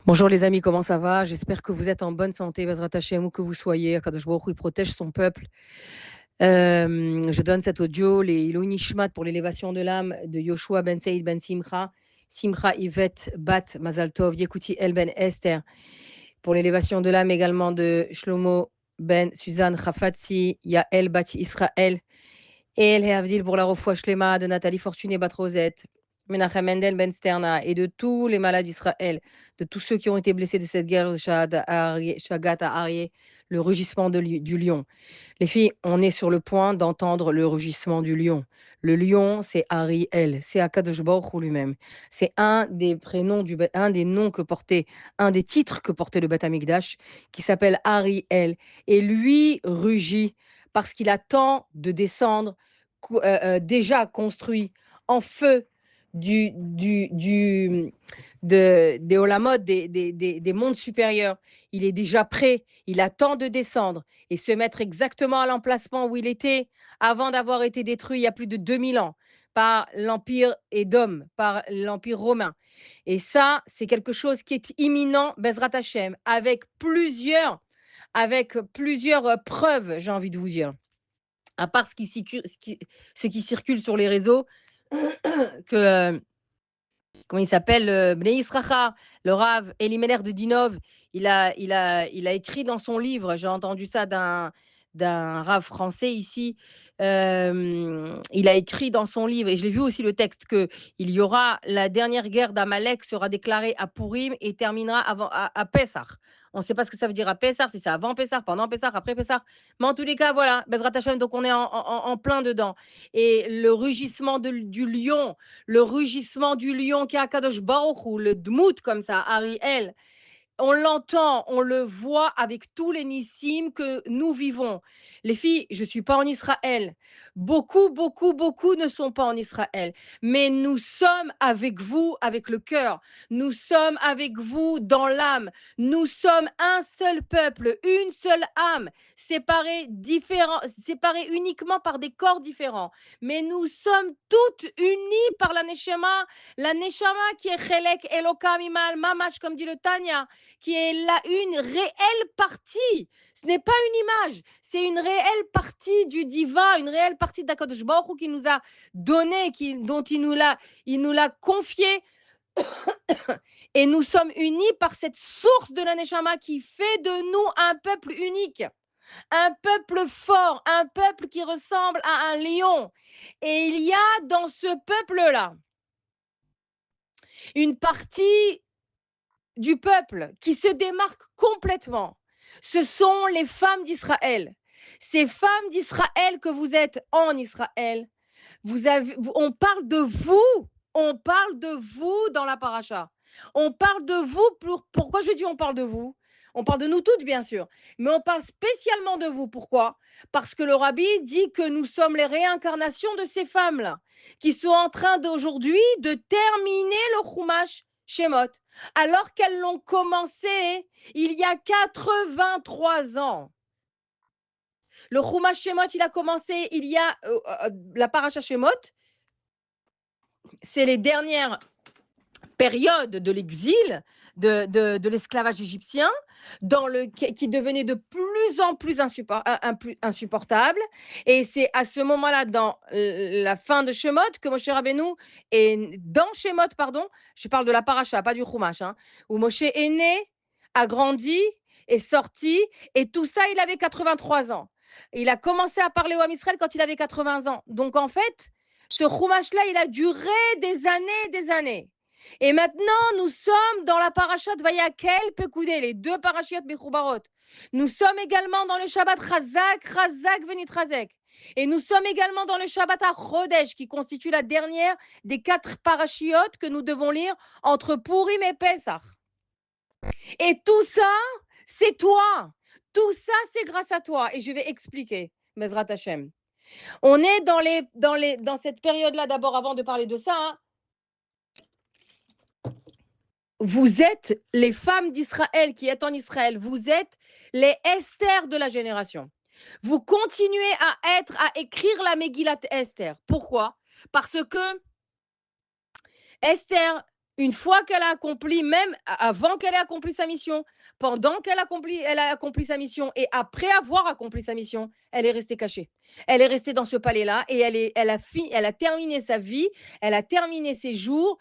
Bonjour les amis, comment ça va? J'espère que vous êtes en bonne santé, Bezrat Hashem, où que vous soyez. Akadosh Baruch Hu, il protège son peuple. Je donne cet audio, les Ilou Nishmat pour l'élévation de l'âme de Yoshua ben Saïd ben Simcha, Simcha Yvette Bat Mazal Tov, Yekuti El ben Esther, pour l'élévation de l'âme également de Shlomo ben Suzanne Chafatsi, Yael Bat Israël, et El Heavdil pour la refoua Shlema de Nathalie Fortuné Bat Rosette, Menachem Mendel Ben Sterna, et de tous les malades d'Israël, de tous ceux qui ont été blessés de cette guerre de Shagat à Arié, le rugissement du lion. Les filles, on est sur le point d'entendre le rugissement du lion. Le lion, c'est Ariel, c'est Akadosh Baruch Hu lui-même. C'est un des prénoms, un des noms que portait, un des titres que portait le Beth Amikdash, qui s'appelle Ariel. Et lui rugit parce qu'il attend de descendre, déjà construit en feu des Olamot, des mondes supérieurs. Il est déjà prêt, il attend de descendre et se mettre exactement à l'emplacement où il était avant d'avoir été détruit il y a plus de 2000 ans par l'Empire Édom, par l'Empire romain. Et ça, c'est quelque chose qui est imminent, Bezrat Hashem, avec plusieurs preuves, j'ai envie de vous dire. À part ce qui circule sur les réseaux, que comment il s'appelle, Bnei Isracha, le Rav Elimelech de Dinov, il a écrit dans son livre, j'ai entendu ça d'un Rav français ici, il a écrit dans son livre, et je l'ai vu aussi le texte, qu'il y aura la dernière guerre d'Amalek sera déclarée à Purim et terminera à Pessah. On ne sait pas ce que ça veut dire à Pessah, si c'est avant Pessah, pendant Pessah, après Pessah. Mais en tous les cas, voilà, Bezrat Hashem, donc on est en plein dedans. Et le rugissement du lion, qui est à Kadosh Baruch Hu, le Dmout comme ça, Ariel, on l'entend, on le voit avec tous les nissim que nous vivons. Les filles, je ne suis pas en Israël. Beaucoup, beaucoup, beaucoup ne sont pas en Israël. Mais nous sommes avec vous, avec le cœur. Nous sommes avec vous dans l'âme. Nous sommes un seul peuple, une seule âme, séparés uniquement par des corps différents. Mais nous sommes toutes unies par la Neshama qui est Chelek Elokam Imal Mamash, comme dit le Tanya, qui est là une réelle partie. Ce n'est pas une image, c'est une réelle partie du divin, une réelle partie d'Akadosh Baruch Hu qui nous a donné, dont il nous l'a confié. Et nous sommes unis par cette source de la Neshama qui fait de nous un peuple unique, un peuple fort, un peuple qui ressemble à un lion. Et il y a dans ce peuple-là une partie du peuple qui se démarque complètement. Ce sont les femmes d'Israël. Ces femmes d'Israël que vous êtes en Israël, on parle de vous dans la paracha. On parle de vous, pourquoi je dis on parle de vous? On parle de nous toutes, bien sûr, mais on parle spécialement de vous. Pourquoi? Parce que le rabbi dit que nous sommes les réincarnations de ces femmes-là, qui sont en train d'aujourd'hui de terminer le Chumash Shemot, alors qu'elles l'ont commencé il y a 83 ans. Le Chumash Shemot, il a commencé il y a la paracha Shemot, c'est les dernières périodes de l'exil, de l'esclavage égyptien, qui devenait de plus en plus insupportable. Et c'est à ce moment-là, dans la fin de Shemot, que Moshe Rabbeinu est dans Shemot, pardon, je parle de la paracha, pas du Chumash, hein, où Moshe est né, a grandi, est sorti, et tout ça, il avait 83 ans. Il a commencé à parler au Ham Israël quand il avait 80 ans. Donc en fait, ce Chumash-là, il a duré des années, des années. Et maintenant, nous sommes dans la parashat Vayakel Pekoudé, les deux parachiotes Mechoubarot. Nous sommes également dans le Shabbat Chazak, Chazak Venit Chazek. Et nous sommes également dans le Shabbat HaChodesh, qui constitue la dernière des 4 parachiotes que nous devons lire entre Purim et Pesach. Et tout ça, c'est toi. Tout ça, c'est grâce à toi. Et je vais expliquer, Bezrat Hashem. On est dans cette période-là, d'abord, avant de parler de ça, hein. Vous êtes les femmes d'Israël qui êtes en Israël. Vous êtes les Esther de la génération. Vous continuez à écrire la Megillat Esther. Pourquoi? Parce que Esther, une fois qu'elle a accompli, même avant qu'elle ait accompli sa mission, pendant elle a accompli sa mission et après avoir accompli sa mission, elle est restée cachée. Elle est restée dans ce palais-là et elle a terminé sa vie, elle a terminé ses jours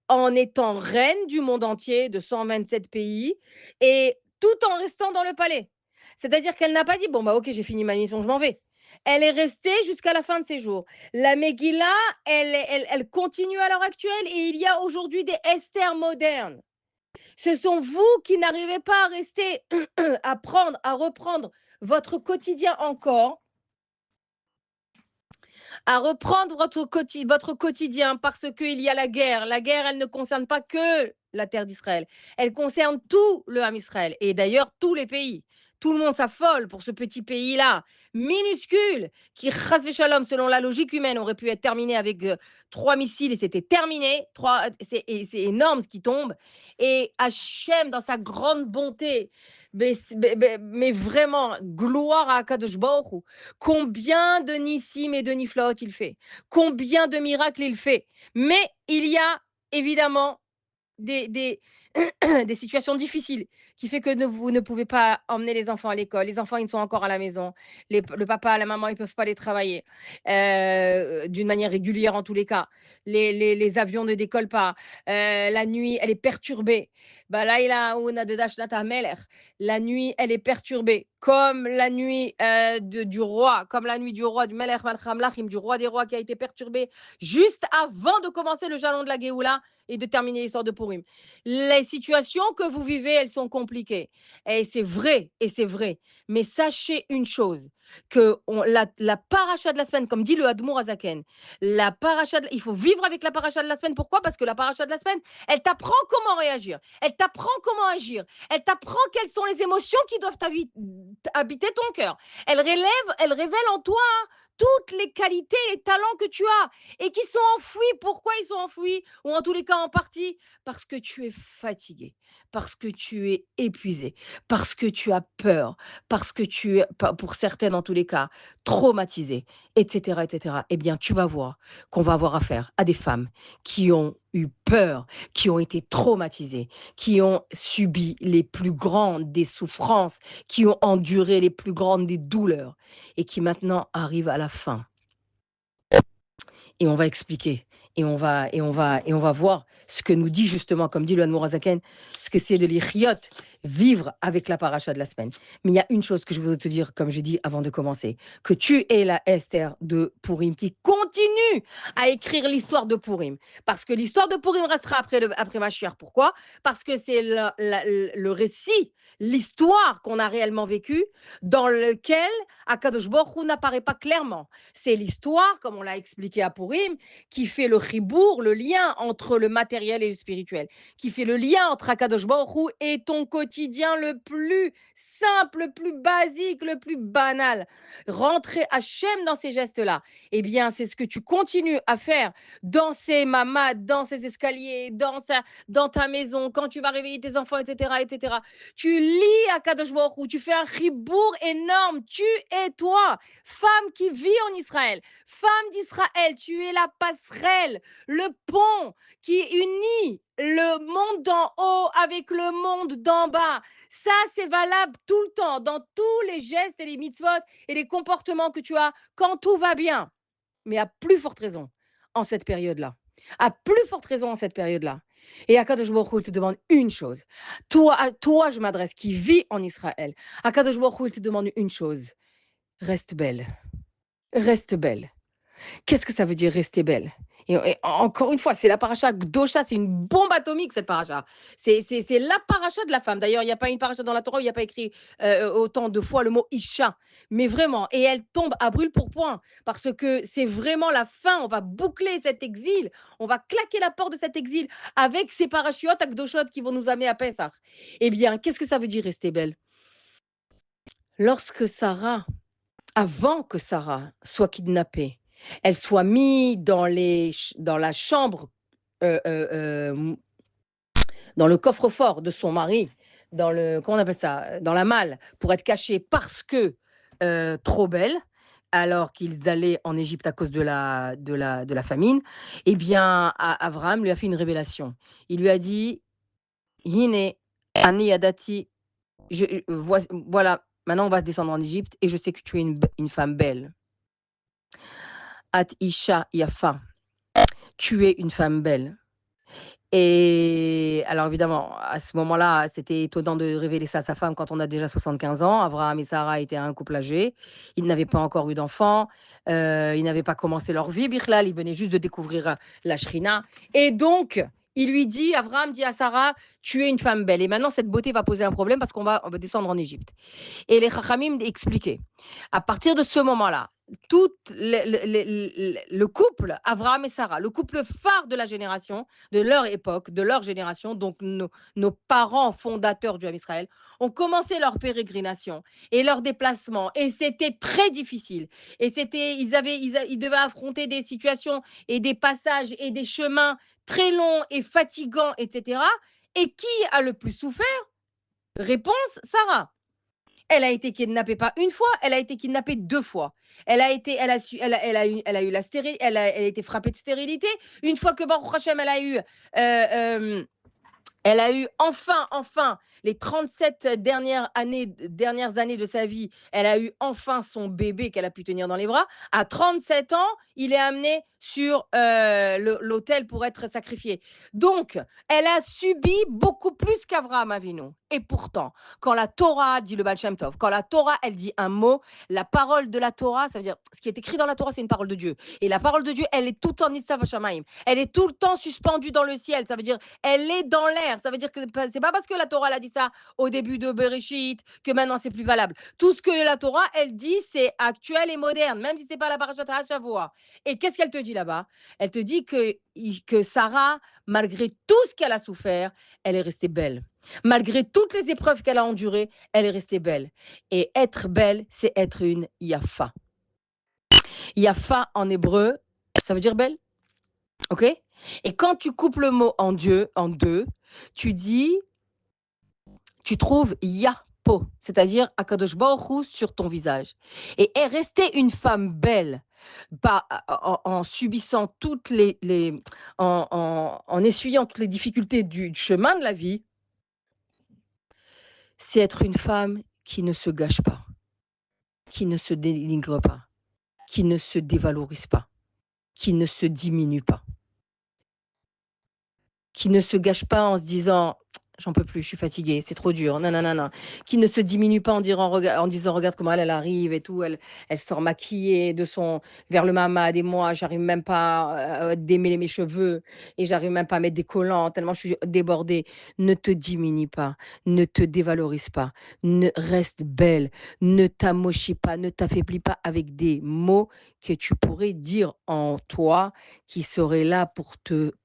en étant reine du monde entier de 127 pays et tout en restant dans le palais. C'est-à-dire qu'elle n'a pas dit: «Bon, bah, OK, j'ai fini ma mission, je m'en vais». Elle est restée jusqu'à la fin de ses jours. La Megillah, elle continue à l'heure actuelle et il y a aujourd'hui des Esther modernes. Ce sont vous qui n'arrivez pas à rester, à reprendre votre quotidien encore, à reprendre votre quotidien parce qu'il y a la guerre. La guerre, elle ne concerne pas que la terre d'Israël. Elle concerne tout le Ham Israël et d'ailleurs tous les pays. Tout le monde s'affole pour ce petit pays-là, minuscule, qui, chas shalom, selon la logique humaine, aurait pu être terminé avec 3 missiles et c'était terminé. C'est énorme ce qui tombe. Et Hachem, dans sa grande bonté, mais vraiment, gloire à Akadosh Baruch Hu, combien de nissim et de niflaot il fait, combien de miracles il fait. Mais il y a évidemment des des situations difficiles qui fait que vous ne pouvez pas emmener les enfants à l'école. Les enfants, ils sont encore à la maison. Le papa, la maman, ils peuvent pas aller travailler d'une manière régulière en tous les cas. Les avions ne décollent pas. La nuit, elle est perturbée. Bah, là, il a una de dashnata melech. La nuit, elle est perturbée. Comme la nuit du roi, comme la nuit du roi, du Melech Malcham Lachim, du roi des rois qui a été perturbée juste avant de commencer le jalon de la Géoula et de terminer l'histoire de Purim. Les situations que vous vivez, elles sont compliquées. Et c'est vrai, et c'est vrai. Mais sachez une chose, que la paracha de la semaine, comme dit le Hadmour Azaken, il faut vivre avec la paracha de la semaine. Pourquoi? Parce que la paracha de la semaine, elle t'apprend comment réagir, elle t'apprend comment agir, elle t'apprend quelles sont les émotions qui doivent habiter ton cœur. Elle révèle en toi toutes les qualités, les talents que tu as et qui sont enfouis. Pourquoi ils sont enfouis? Ou en tous les cas en partie parce que tu es fatigué, parce que tu es épuisé, parce que tu as peur, parce que tu es, pour certaines en tous les cas, traumatisé, etc., etc., eh bien, tu vas voir qu'on va avoir affaire à des femmes qui ont eu peur, qui ont été traumatisées, qui ont subi les plus grandes des souffrances, qui ont enduré les plus grandes des douleurs et qui maintenant arrivent à la fin et on va expliquer et on va voir ce que nous dit justement, comme dit le Hanmour Azaken, ce que c'est de l'Ichiot, vivre avec la paracha de la semaine. Mais il y a une chose que je voudrais te dire, comme j'ai dit avant de commencer, que tu es la Esther de Purim qui continue à écrire l'histoire de Purim. Parce que l'histoire de Purim restera après Mashiach. Pourquoi? Parce que c'est le récit, l'histoire qu'on a réellement vécue, dans lequel Akadosh Baruch Hu n'apparaît pas clairement. C'est l'histoire, comme on l'a expliqué à Purim, qui fait le chibour, le lien entre le matériel et le spirituel, qui fait le lien entre Akadosh Baruch Hu et ton quotidien le plus simple, le plus basique, le plus banal. Rentrer Hachem dans ces gestes-là, eh bien, c'est ce que tu continues à faire dans ces mamades, dans ces escaliers, dans ta maison, quand tu vas réveiller tes enfants, etc., etc. Tu lis Akadosh Baruch Hu, tu fais un chibour énorme. Tu es toi, femme qui vit en Israël, femme d'Israël, tu es la passerelle, le pont qui unit le monde d'en haut avec le monde d'en bas. Ça, c'est valable tout le temps, dans tous les gestes et les mitzvot et les comportements que tu as quand tout va bien. Mais à plus forte raison en cette période-là. À plus forte raison en cette période-là. Et Akadosh Baruch Hu, il te demande une chose. Toi, je m'adresse, qui vis en Israël. Akadosh Baruch Hu, il te demande une chose. Reste belle. Reste belle. Qu'est-ce que ça veut dire rester belle? Et encore une fois, c'est la paracha Gdosha, c'est une bombe atomique cette paracha. C'est la paracha de la femme. D'ailleurs, il n'y a pas une paracha dans la Torah où il n'y a pas écrit autant de fois le mot Isha. Mais vraiment, et elle tombe à brûle pour point parce que c'est vraiment la fin. On va boucler cet exil. On va claquer la porte de cet exil avec ces parachiotes à Gdoshot qui vont nous amener à Pessah. Eh bien, qu'est-ce que ça veut dire rester belle? Lorsque Sarah avant que Sarah soit kidnappée, elle soit mise dans la chambre, heu heu, hem, dans le coffre-fort de son mari, comment on appelle ça? Dans la malle, pour être cachée parce que, trop belle, alors qu'ils allaient en Égypte à cause de la famine, eh bien, Abraham lui a fait une révélation. Il lui a dit: «Hine ani yadati, voilà, maintenant on va descendre en Égypte et je sais que tu es une femme belle. At isha yafa, tu es une femme belle». Et alors évidemment, à ce moment-là, c'était étonnant de révéler ça à sa femme quand on a déjà 75 ans. Abraham et Sarah étaient un couple âgé. Ils n'avaient pas encore eu d'enfants. Ils n'avaient pas commencé leur vie, Bichlal. Ils venaient juste de découvrir la Shrina. Et donc, Abraham dit à Sarah, tu es une femme belle. Et maintenant, cette beauté va poser un problème parce qu'on va descendre en Égypte. Et les Chachamim expliquaient, à partir de ce moment-là, tout le couple, Abraham et Sarah, le couple phare de la génération, de leur époque, de leur génération, donc nos parents fondateurs du Ham Israël, ont commencé leur pérégrination et leur déplacement. Et c'était très difficile. Et ils devaient affronter des situations et des passages et des chemins très longs et fatigants, etc. Et qui a le plus souffert? Réponse, Sarah. Elle a été kidnappée pas une fois, elle a été kidnappée 2 fois. Elle a eu la stéri elle a été frappée de stérilité. Une fois que Baruch Hashem, elle a eu enfin, les 37 dernières années de sa vie, elle a eu enfin son bébé qu'elle a pu tenir dans les bras. À 37 ans, il est amené sur l'autel pour être sacrifié. Donc, elle a subi beaucoup plus qu'Avraham Avinu. Et pourtant, quand la Torah, dit le Baal Shem Tov, quand la Torah, elle dit un mot, la parole de la Torah, ça veut dire, ce qui est écrit dans la Torah, c'est une parole de Dieu. Et la parole de Dieu, elle est tout en Issav Shamaim. Elle est tout le temps suspendue dans le ciel. Ça veut dire, elle est dans l'air. Ça veut dire que c'est pas parce que la Torah elle a dit ça au début de Bereshit que maintenant c'est plus valable. Tout ce que la Torah elle dit, c'est actuel et moderne, même si c'est pas la Parashat HaShavua. Et qu'est-ce qu'elle te dit là-bas? Elle te dit que Sarah, malgré tout ce qu'elle a souffert, elle est restée belle. Malgré toutes les épreuves qu'elle a endurées, elle est restée belle. Et être belle, c'est être une yafa. Yafa en hébreu, ça veut dire belle. OK? Et quand tu coupes le mot en deux, tu dis, tu trouves Yapo, c'est-à-dire Akadosh Baruch Hu sur ton visage. Et est restée une femme belle en subissant en essuyant toutes les difficultés du chemin de la vie, c'est être une femme qui ne se gâche pas, qui ne se dénigre pas, qui ne se dévalorise pas, qui ne se diminue pas, qui ne se gâche pas en se disant j'en peux plus, je suis fatiguée, c'est trop dur, non, non, non, non, qui ne se diminue pas en disant regarde comment elle arrive et tout, elle sort maquillée vers le mamad et moi, j'arrive même pas à démêler mes cheveux et j'arrive même pas à mettre des collants tellement je suis débordée. Ne te diminue pas, ne te dévalorise pas, reste belle, ne t'amochis pas, ne t'affaiblis pas avec des mots que tu pourrais dire en toi qui seraient là pour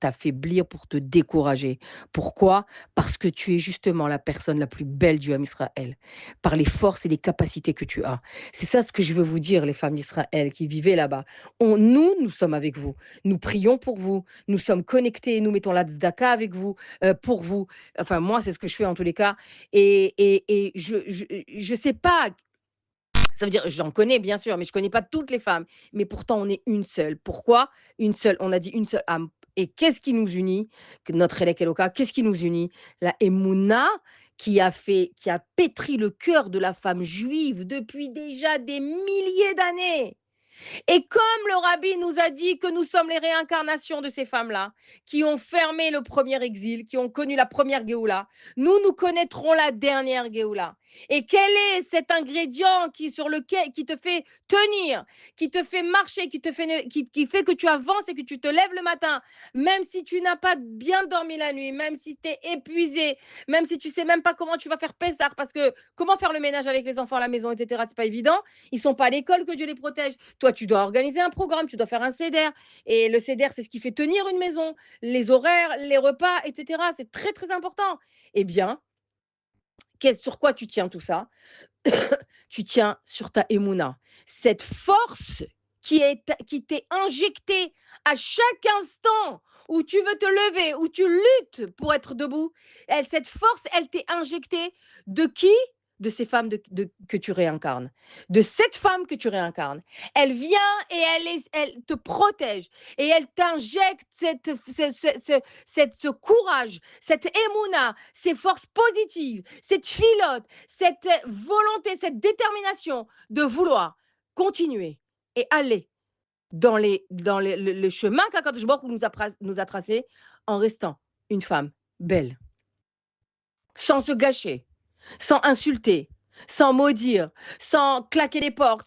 t'affaiblir, pour te décourager. Pourquoi? Parce que tu es justement la personne la plus belle du Ham Israël, par les forces et les capacités que tu as. C'est ça ce que je veux vous dire, les femmes d'Israël qui vivaient là-bas. Nous sommes avec vous. Nous prions pour vous. Nous sommes connectés. Nous mettons la tzedaka avec vous, pour vous. Enfin, moi, c'est ce que je fais en tous les cas. Et je sais pas, ça veut dire, j'en connais bien sûr, mais je connais pas toutes les femmes. Mais pourtant, on est une seule. Pourquoi? Une seule. On a dit une seule âme. Et qu'est-ce qui nous unit? Notre Elek Eloka, qu'est-ce qui nous unit? La Emouna qui a pétri le cœur de la femme juive depuis déjà des milliers d'années. Et comme le rabbi nous a dit que nous sommes les réincarnations de ces femmes-là, qui ont fermé le premier exil, qui ont connu la première Géoula, nous connaîtrons la dernière Géoula. Et quel est cet ingrédient qui te fait tenir, qui te fait marcher, qui fait que tu avances et que tu te lèves le matin, même si tu n'as pas bien dormi la nuit, même si tu es épuisé, même si tu sais même pas comment tu vas faire Pessah, parce que comment faire le ménage avec les enfants à la maison, etc., c'est pas évident. Ils sont pas à l'école, que Dieu les protège. Toi, tu dois organiser un programme, tu dois faire un CEDER. Et le CEDER, c'est ce qui fait tenir une maison, les horaires, les repas, etc. C'est très, très important. Eh bien, sur quoi tu tiens tout ça? Tu tiens sur ta émouna. Cette force qui t'est injectée à chaque instant où tu veux te lever, où tu luttes pour être debout, cette force, elle t'est injectée de qui? de ces femmes que tu réincarnes, de cette femme que tu réincarnes. Elle vient et elle te protège et elle t'injecte ce courage, cette émouna, ces forces positives, cette filote, cette volonté, cette détermination de vouloir continuer et aller le chemin qu'Akadosh Baruch Hu nous a tracé en restant une femme belle, sans se gâcher, sans insulter, sans maudire, sans claquer les portes,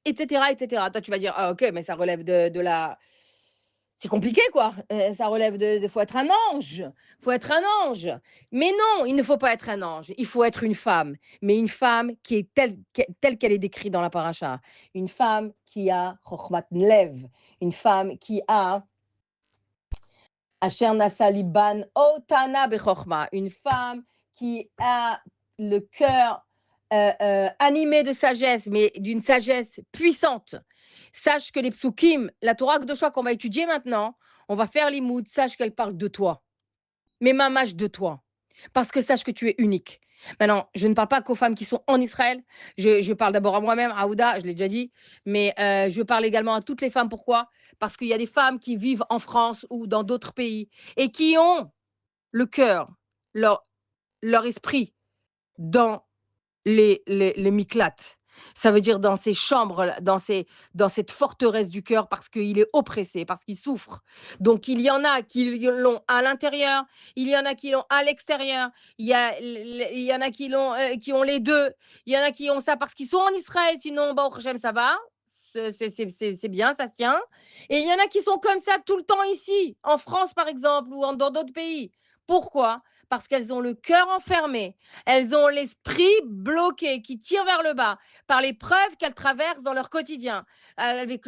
etc., etc. Toi, tu vas dire, ah ok, mais ça relève de la... C'est compliqué, quoi. Ça relève faut être un ange. Faut être un ange. Mais non, il ne faut pas être un ange. Il faut être une femme. Mais une femme qui est telle qu'elle est décrite dans la paracha. Une femme qui a chokhmat lev. Une femme qui a Asher Nasa Liban Otana Bechorma, une femme qui a le cœur animé de sagesse, mais d'une sagesse puissante. Sache que les psukim, la Torah Kedoshah qu'on va étudier maintenant, on va faire l'imoud, sache qu'elle parle de toi, mais mamache de toi, parce que sache que tu es unique. Maintenant, je ne parle pas qu'aux femmes qui sont en Israël, je parle d'abord à moi-même, à Aouda, je l'ai déjà dit, mais je parle également à toutes les femmes. Pourquoi? Parce qu'il y a des femmes qui vivent en France ou dans d'autres pays et qui ont le cœur, leur, leur esprit dans les miklates. Ça veut dire dans ces chambres, dans cette forteresse du cœur, parce qu'il est oppressé, parce qu'il souffre. Donc, il y en a qui l'ont à l'intérieur, il y en a qui l'ont à l'extérieur, il y en a qui ont les deux, il y en a qui ont ça parce qu'ils sont en Israël, sinon, bah, au Hashem, ça va. C'est bien, ça se tient. Et il y en a qui sont comme ça tout le temps ici, en France par exemple, ou dans d'autres pays. Pourquoi? Parce qu'elles ont le cœur enfermé, elles ont l'esprit bloqué qui tire vers le bas par les preuves qu'elles traversent dans leur quotidien, avec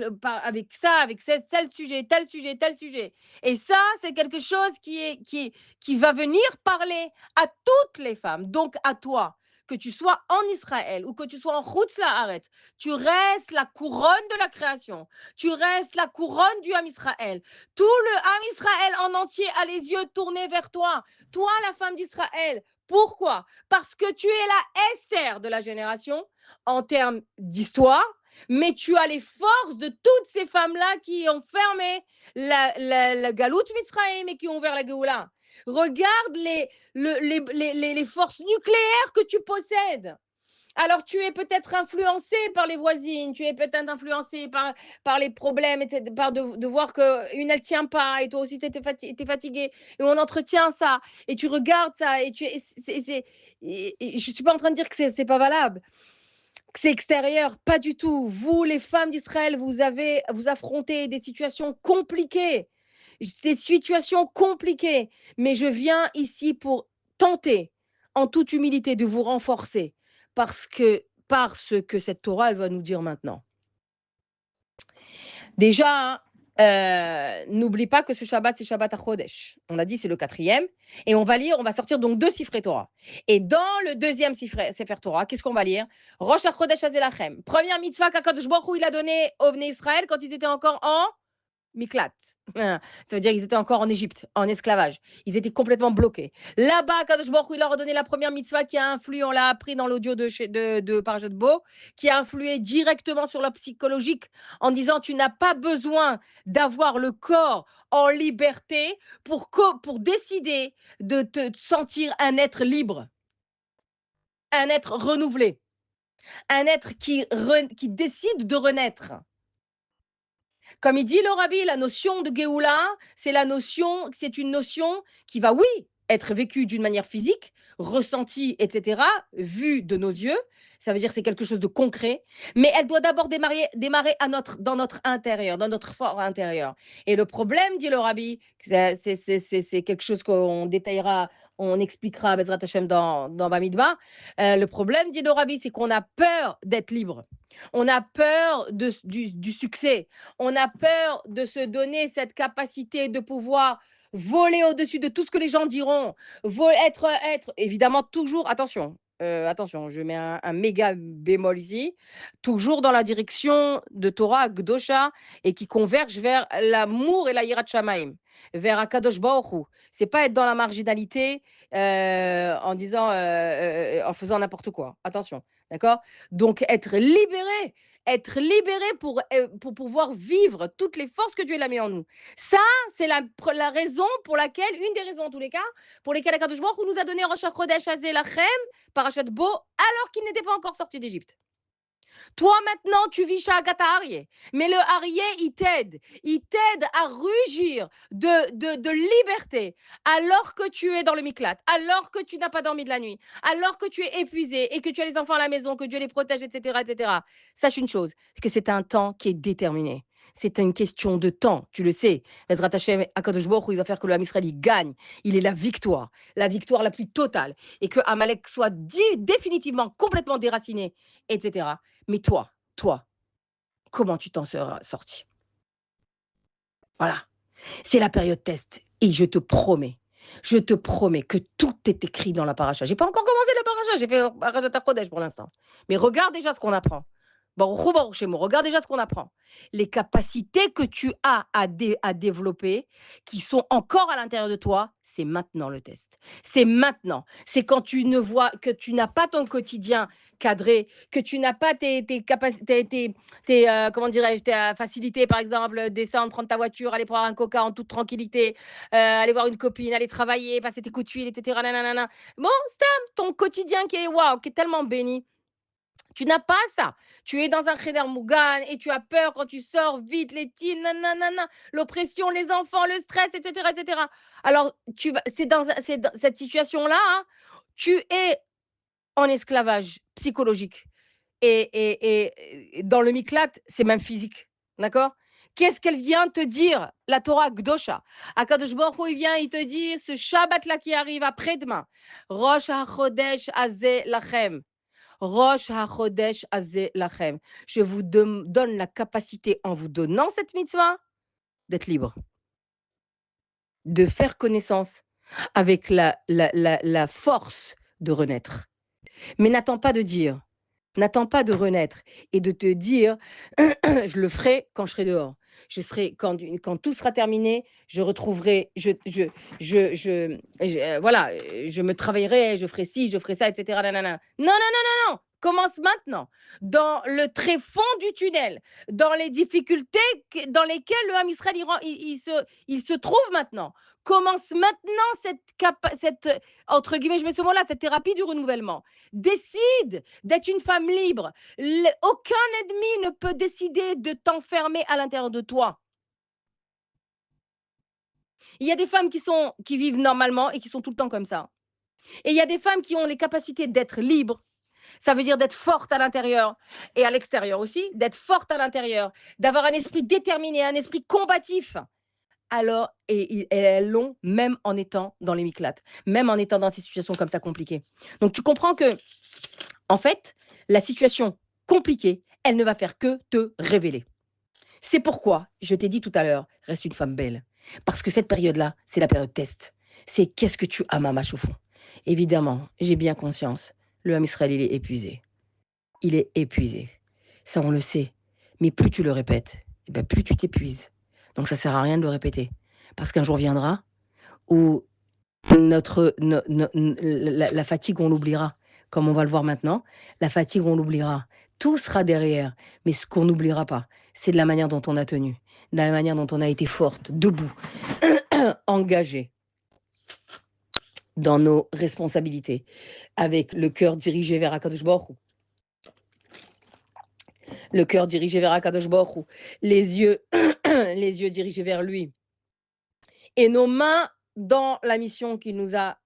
ça, avec tel sujet, tel sujet, tel sujet. Et ça, c'est quelque chose qui va venir parler à toutes les femmes, donc à toi. Que tu sois en Israël ou que tu sois en Chutz La'aretz, tu restes la couronne de la création. Tu restes la couronne du Ham Israël. Tout le Ham Israël en entier a les yeux tournés vers toi. Toi, la femme d'Israël. Pourquoi? Parce que tu es la Esther de la génération en termes d'histoire, mais tu as les forces de toutes ces femmes-là qui ont fermé la Galout Mitzrayim et qui ont ouvert la Géoula. Regarde les forces nucléaires que tu possèdes. Alors, tu es peut-être influencé par les voisines, tu es peut-être influencé par les problèmes, par de voir qu'une, elle ne tient pas, et toi aussi, tu es fatigué, et on entretient ça, et tu regardes ça, et je ne suis pas en train de dire que c'est pas valable, que c'est extérieur, pas du tout. Vous, les femmes d'Israël, vous affrontez des situations compliquées, mais je viens ici pour tenter, en toute humilité, de vous renforcer parce que cette Torah, elle va nous dire maintenant. Déjà, n'oublie pas que ce Shabbat, c'est Shabbat HaChodesh. On a dit c'est le 4e. Et on va sortir donc 2 Sifrei Torah. Et dans le 2e Sefer Torah, qu'est-ce qu'on va lire? Rosh HaChodesh Hazelachem. Première mitzvah qu'Akadosh Baruch Hu il a donnée aux Bnei Israël quand ils étaient encore en Miklat. Ça veut dire qu'ils étaient encore en Égypte, en esclavage. Ils étaient complètement bloqués. Là-bas, Kadosh Baruch Hu, il leur a donné la première mitzvah qui a influé, on l'a appris dans l'audio de Parashat Bo, qui a influé directement sur leur psychologique en disant tu n'as pas besoin d'avoir le corps en liberté pour décider de te sentir un être libre, un être renouvelé, un être qui décide de renaître. Comme il dit le Rabbi, la notion de Géoula, c'est une notion qui va, oui, être vécue d'une manière physique, ressentie, etc., vue de nos yeux. Ça veut dire que c'est quelque chose de concret, mais elle doit d'abord démarrer dans notre intérieur, dans notre fort intérieur. Et le problème, dit le Rabbi, c'est quelque chose qu'on détaillera, on expliquera Bezrat Hashem dans Bamidbar. Le problème, dit le Rabbi, c'est qu'on a peur d'être libre. On a peur du succès. On a peur de se donner cette capacité de pouvoir voler au-dessus de tout ce que les gens diront. Être évidemment toujours, attention, je mets un méga bémol ici, toujours dans la direction de Torah, Gdosha, et qui converge vers l'amour et la Yirat Shamaim. vers Akadosh Baruch Hu. C'est pas être dans la marginalité en disant, en faisant n'importe quoi. Attention, d'accord? Donc être libéré pour pouvoir vivre toutes les forces que Dieu il a mis en nous. Ça, c'est la raison pour laquelle, une des raisons en tous les cas, pour lesquelles Akadosh Baruch Hu nous a donné Rosh Chodesh Hazeh Lachem, Parashat Bo, alors qu'il n'était pas encore sorti d'Égypte. Toi, maintenant, tu vis chez Agatha Arié. Mais le Arié, il t'aide. Il t'aide à rugir de liberté alors que tu es dans le miklat, alors que tu n'as pas dormi de la nuit, alors que tu es épuisé et que tu as les enfants à la maison, que Dieu les protège, etc., etc. Sache une chose, que c'est un temps qui est déterminé. C'est une question de temps, tu le sais. Ezrat Hashem, Akadosh Baruch Hu, il va faire que le Ham Israël, il gagne. Il est la victoire la plus totale. Et que Amalek soit définitivement, complètement déraciné, etc. Mais toi, comment tu t'en seras sorti? Voilà, c'est la période test. Et je te promets que tout est écrit dans la paracha. J'ai pas encore commencé la paracha, j'ai fait Parashat Kodesh pour l'instant. Mais regarde déjà ce qu'on apprend. Baruch chez moi, regarde déjà ce qu'on apprend. Les capacités que tu as à développer, qui sont encore à l'intérieur de toi, c'est maintenant le test. C'est maintenant. C'est quand tu ne vois que tu n'as pas ton quotidien cadré, que tu n'as pas tes capacités, comment dirais-je, tes facilités, par exemple, descendre, prendre ta voiture, aller prendre un coca en toute tranquillité, aller voir une copine, aller travailler, passer tes coups de fil, etc. Nanana. Bon, Stam, ton quotidien qui est waouh, qui est tellement béni. Tu n'as pas ça. Tu es dans un Cheder Mougan et tu as peur quand tu sors vite, les teens, nanana, l'oppression, les enfants, le stress, etc., etc. Alors, c'est dans cette situation-là, hein, tu es en esclavage psychologique. Et dans le Miklat, c'est même physique. D'accord? Qu'est-ce qu'elle vient te dire, la Torah Gdosha? Akadosh Baruch Hu, il vient, il te dit, ce Shabbat-là qui arrive après-demain, Rosh HaChodesh Azeh Lachem. Rosh HaChodesh Azeh Lachem. Je vous donne la capacité, en vous donnant cette mitzvah, d'être libre, de faire connaissance avec la force de renaître. Mais n'attends pas de renaître et de te dire, je le ferai quand je serai dehors. Quand tout sera terminé, je retrouverai, voilà, je me travaillerai, je ferai ci, je ferai ça, etc. Nanana. Non, non, non, non, non. Commence maintenant, dans le tréfonds du tunnel, dans les difficultés dans lesquelles le Ham Israël il se trouve maintenant. Commence maintenant cette entre guillemets, je mets ce mot-là, cette thérapie du renouvellement. Décide d'être une femme libre. Aucun ennemi ne peut décider de t'enfermer à l'intérieur de toi. Il y a des femmes qui vivent normalement et qui sont tout le temps comme ça. Et il y a des femmes qui ont les capacités d'être libres. Ça veut dire d'être forte à l'intérieur et à l'extérieur aussi, d'être forte à l'intérieur, d'avoir un esprit déterminé, un esprit combatif. Alors, et elles l'ont même en étant dans les miclates, même en étant dans ces situations comme ça compliquées. Donc, tu comprends que, en fait, la situation compliquée, elle ne va faire que te révéler. C'est pourquoi, je t'ai dit tout à l'heure, reste une femme belle. Parce que cette période-là, c'est la période test. C'est qu'est-ce que tu as, mamache, au fond. Évidemment, j'ai bien conscience, le Ham Israël, il est épuisé. Il est épuisé. Ça, on le sait. Mais plus tu le répètes, eh ben, plus tu t'épuises. Donc, ça ne sert à rien de le répéter. Parce qu'un jour viendra où la fatigue, on l'oubliera. Comme on va le voir maintenant, la fatigue, on l'oubliera. Tout sera derrière. Mais ce qu'on n'oubliera pas, c'est de la manière dont on a tenu, de la manière dont on a été forte, debout, engagée dans nos responsabilités, avec le cœur dirigé vers Akadosh Baruch Hu. Le cœur dirigé vers Akadosh Baruch Hu. Les yeux dirigés vers lui. Et nos mains dans la mission qu'il nous a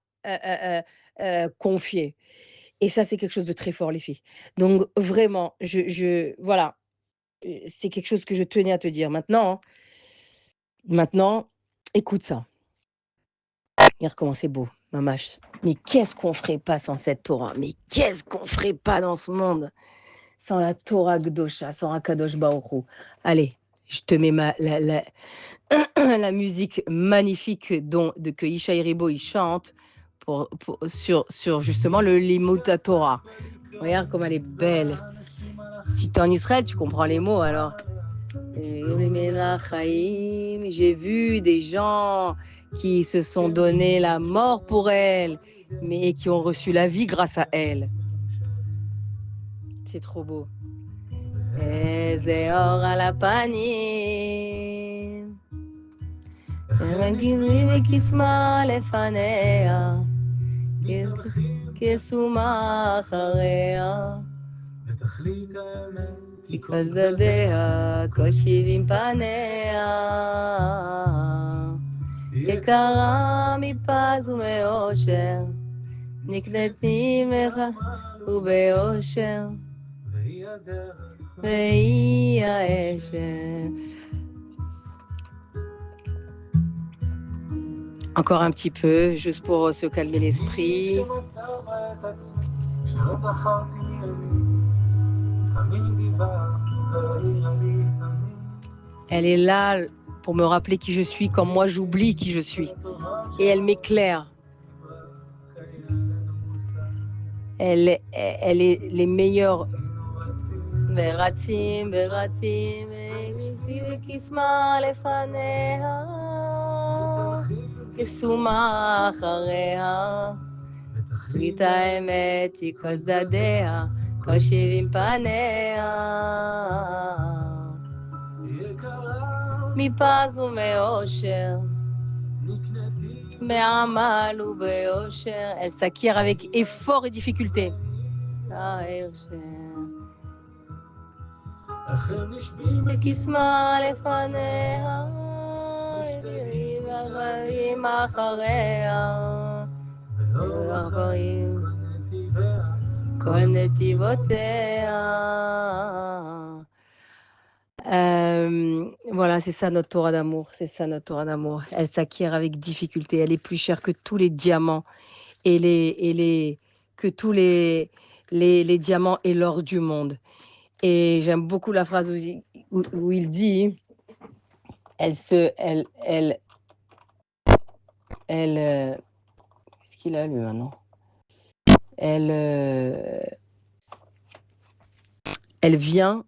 confiée. Et ça, c'est quelque chose de très fort, les filles. Donc, vraiment, voilà, c'est quelque chose que je tenais à te dire. Maintenant, écoute ça. Regarde comment c'est beau, mamache. Mais qu'est-ce qu'on ferait pas sans cette Torah? Mais qu'est-ce qu'on ferait pas dans ce monde sans la Torah Gdosha, sans Akadosh Baruch Hu? Allez, je te mets la musique magnifique que Ishaï Ribo il chante sur justement le Limut Torah. Regarde comme elle est belle. Si tu es en Israël, tu comprends les mots alors. J'ai vu des gens qui se sont donné la mort pour elle, mais qui ont reçu la vie grâce à elle. C'est trop beau. איזה אור על הפנים, מגיבים וקסמה לפניה, כסומה אחריה, כי כל זדיה, כל 70 פניה, יקרה מפז ומאושר, נקנתי ממך ובאושר, והיא האשת. Encore un petit peu, juste pour se calmer l'esprit. Elle est là pour me rappeler qui je suis, comme moi j'oublie qui je suis. Et elle m'éclaire. Elle est les meilleures. ורצים ורצים וקסמה לפניה, כסומה אחריה, תכלית האמת היא כל צדדיה, כל 70 פניה, מפז ומאושר, מעמל וביושר. Elle s'acquiert avec effort et difficulté. וקסמה לפניה, והגרים אחריה, והעכברים כל נתיבותיה. Voilà, c'est ça notre Torah d'amour, c'est ça notre Torah d'amour. Elle s'acquiert avec difficulté, elle est plus chère que tous les diamants que tous les diamants et l'or du monde. Et j'aime beaucoup la phrase où il dit, qu'est-ce qu'il a lu maintenant? Elle vient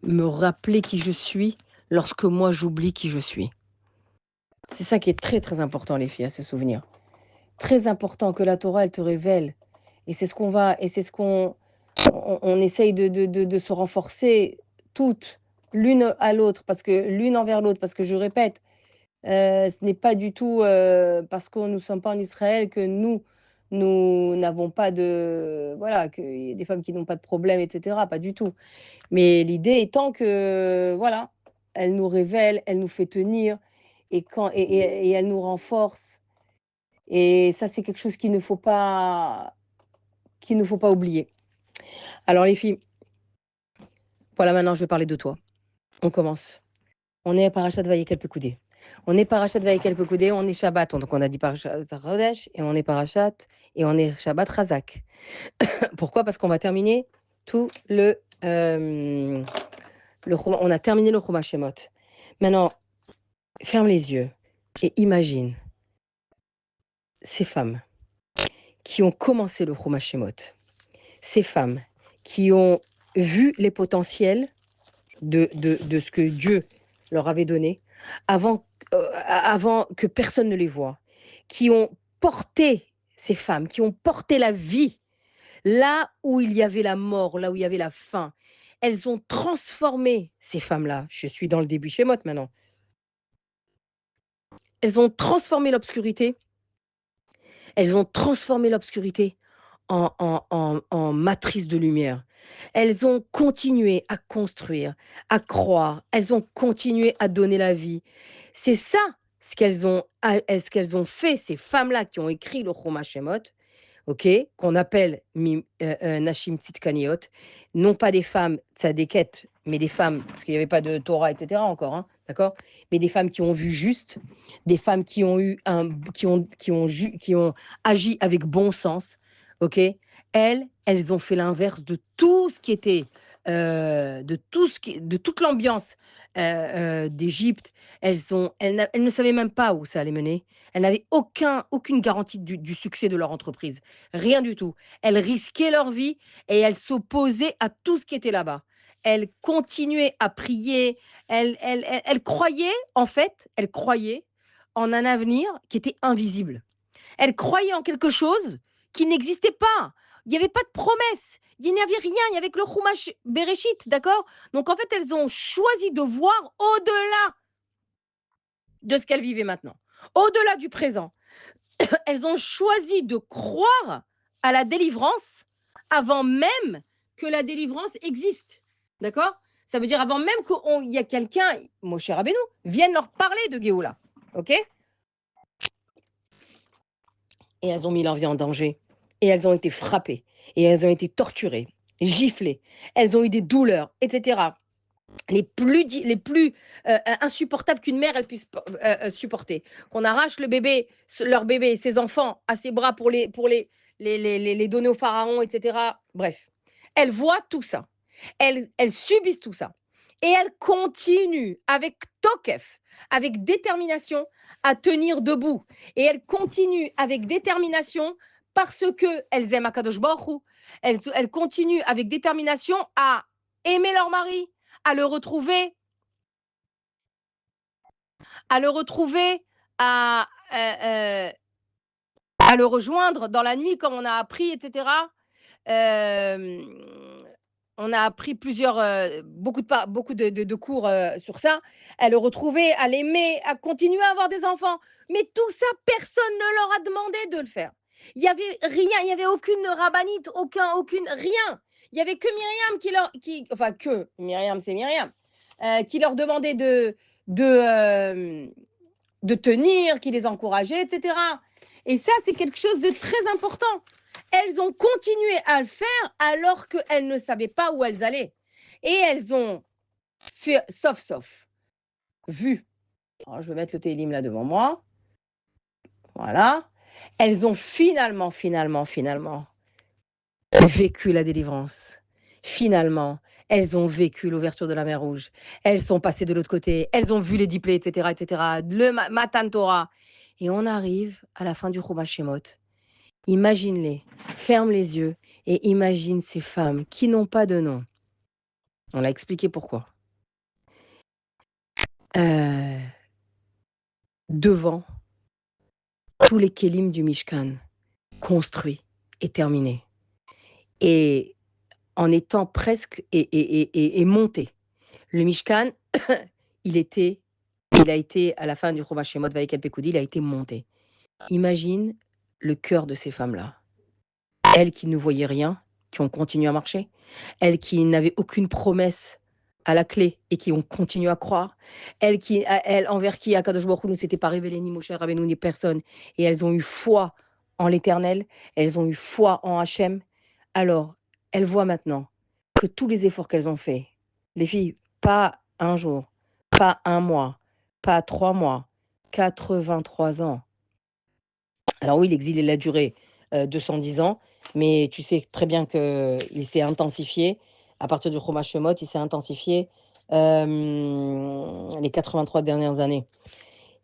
me rappeler qui je suis lorsque moi j'oublie qui je suis. C'est ça qui est très très important, les filles, à se souvenir. Très important que la Torah elle te révèle. Et c'est ce qu'on on essaye de se renforcer toutes l'une à l'autre, parce que l'une envers l'autre, parce que je répète, ce n'est pas du tout parce que nous ne sommes pas en Israël que nous n'avons pas de, voilà, qu'il y a des femmes qui n'ont pas de problème, etc. Pas du tout. Mais l'idée étant que, voilà, elle nous révèle, elle nous fait tenir, et elle nous renforce. Et ça, c'est quelque chose qu'il ne faut pas oublier. Alors les filles, voilà, maintenant je vais parler de toi. On commence. On est à Parashat Vayekel Pekudei. On est Parashat Vayekel Pekudei, on est Shabbat. Donc on a dit Parashat Chodesh, et on est Parashat, et on est Shabbat Razak. Pourquoi? Parce qu'on va terminer tout on a terminé le Chumash Shemot. Maintenant, ferme les yeux et imagine ces femmes qui ont commencé le Chumash Shemot. Ces femmes qui ont vu les potentiels de ce que Dieu leur avait donné avant que personne ne les voie, qui ont porté ces femmes, qui ont porté la vie là où il y avait la mort, là où il y avait la faim. Elles ont transformé ces femmes-là. Je suis dans le début Shemot maintenant. Elles ont transformé l'obscurité. Elles ont transformé l'obscurité en matrice de lumière. Elles ont continué à construire, à croire. Elles ont continué à donner la vie. C'est ça ce qu'elles ont fait, ces femmes-là qui ont écrit le Chumash Shemot, ok, qu'on appelle Nashim Tzidkaniot, non pas des femmes tzadékettes, mais des femmes, parce qu'il n'y avait pas de Torah, etc. encore, hein, d'accord, mais des femmes qui ont vu juste, des femmes qui ont qui ont agi avec bon sens, ok. Elles ont fait l'inverse de tout ce qui était, de toute l'ambiance d'Égypte. Elles ne savaient même pas où ça allait mener. Elles n'avaient aucune garantie du succès de leur entreprise. Rien du tout. Elles risquaient leur vie et elles s'opposaient à tout ce qui était là-bas. elle continuait à prier, elle croyait, en fait, elle croyait en un avenir qui était invisible. Elle croyait en quelque chose qui n'existait pas. Il n'y avait pas de promesse. Il n'y avait rien. Il y avait que le Chumash Bereshit, d'accord? Donc en fait, elles ont choisi de voir au-delà de ce qu'elles vivaient maintenant, au-delà du présent. Elles ont choisi de croire à la délivrance avant même que la délivrance existe, d'accord? Ça veut dire avant même qu'il y a quelqu'un, mon cher Rabbeinu, vienne leur parler de Géoula, ok? Et elles ont mis leur vie en danger. Et elles ont été frappées. Et elles ont été torturées, giflées. Elles ont eu des douleurs, etc. Les plus insupportables qu'une mère elle puisse supporter. Qu'on arrache le bébé, leur bébé, ses enfants à ses bras pour les donner au pharaon, etc. Bref, elles voient tout ça. Elles subissent tout ça. Et elles continuent avec tokef, avec détermination, à tenir debout. Et elles continuent avec détermination parce qu'elles aiment Akadosh Baruch Hu. Elles continuent avec détermination à aimer leur mari, à le retrouver, à le retrouver, à, à le rejoindre dans la nuit comme on a appris, etc. Euh, on a appris beaucoup de cours sur ça. À le retrouver, à l'aimer, à continuer à avoir des enfants. Mais tout ça, personne ne leur a demandé de le faire. Il y avait rien, il y avait aucune rabbinite, aucune rien. Il y avait que Myriam enfin que Myriam, c'est Myriam, qui leur demandait de, euh, de tenir, qui les encourageait, etc. Et ça, c'est quelque chose de très important. Elles ont continué à le faire alors qu'elles ne savaient pas où elles allaient. Et elles ont fait, sauf, vu. Alors, je vais mettre le télim là devant moi. Voilà. Elles ont finalement vécu la délivrance. Finalement, elles ont vécu l'ouverture de la mer Rouge. Elles sont passées de l'autre côté. Elles ont vu les diplés, etc., etc. Le Matan Torah. Et on arrive à la fin du Chumash Shemot. Imagine-les, ferme les yeux et imagine ces femmes qui n'ont pas de nom. On l'a expliqué pourquoi. Devant tous les kélim du Mishkan, construits et terminés. Et en étant presque et monté. Le Mishkan, il a été, à la fin du Chumash Shemot Vayekel Pekoudi, il a été monté. Imagine le cœur de ces femmes-là. Elles qui ne voyaient rien, qui ont continué à marcher. Elles qui n'avaient aucune promesse à la clé et qui ont continué à croire. Elles envers qui Akadosh Baruch Hu ne s'était pas révélé ni Moshe Rabbeinu ni personne. Et elles ont eu foi en l'Éternel. Elles ont eu foi en Hachem. Alors, elles voient maintenant que tous les efforts qu'elles ont faits, les filles, pas un jour, pas un mois, pas 3 mois, 83 ans. Alors oui, l'exil, il a duré 210 ans, mais tu sais très bien qu'il s'est intensifié. À partir du Chumash Shemot, il s'est intensifié les 83 dernières années.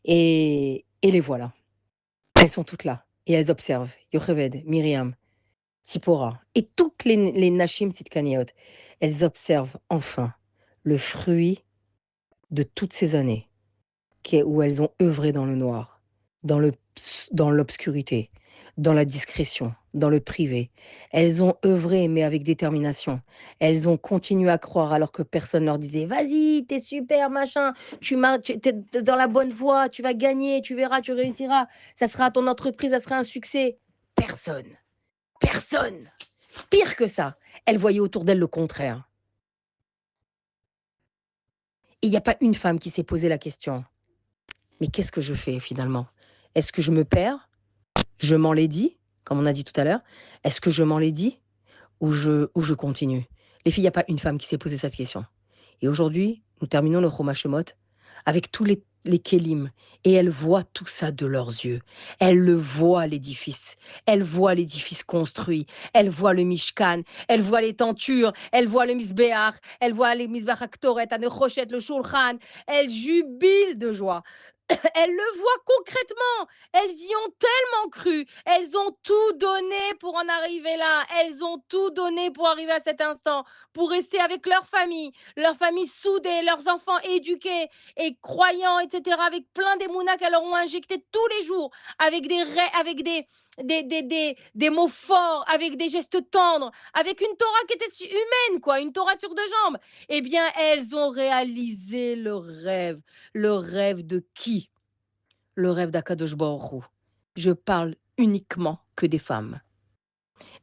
Et les voilà. Elles sont toutes là. Et elles observent. Yocheved, Myriam, Tzipora et toutes les Nashim Tzidkaniot. Elles observent enfin le fruit de toutes ces années où elles ont œuvré dans le noir, dans l'obscurité, dans la discrétion, dans le privé. Elles ont œuvré, mais avec détermination. Elles ont continué à croire alors que personne leur disait « Vas-y, t'es super, machin, t'es dans la bonne voie, tu vas gagner, tu verras, tu réussiras, ça sera ton entreprise, ça sera un succès. » Personne. Personne. Pire que ça, elles voyaient autour d'elles le contraire. Et il n'y a pas une femme qui s'est posé la question « Mais qu'est-ce que je fais finalement? Est-ce que je me perds? Je m'en l'ai dit, comme on a dit tout à l'heure. Est-ce que je m'en l'ai dit ou je continue? Les filles, il n'y a pas une femme qui s'est posé cette question. Et aujourd'hui, nous terminons le Chumash Shemot avec tous les kélim. Et elles voient tout ça de leurs yeux. Elles le voient, l'édifice. Elles voient l'édifice construit. Elles voient le Mishkan. Elles voient les tentures. Elles voient le Misbéach. Elles voient les Misbéach Aktoret, Anechoshet, le Shulchan. Elles jubilent de joie. Elles le voient concrètement. Elles y ont tellement cru. Elles ont tout donné pour en arriver là. Elles ont tout donné pour arriver à cet instant, pour rester avec leur famille soudée, leurs enfants éduqués et croyants, etc., avec plein d'émounas qu'elles leur ont injectés tous les jours, avec des mots forts, avec des gestes tendres, avec une Torah qui était humaine, quoi, une Torah sur deux jambes. Eh bien, elles ont réalisé le rêve. Le rêve de qui? Le rêve d'Akadosh Baruch Hu. Je parle uniquement que des femmes.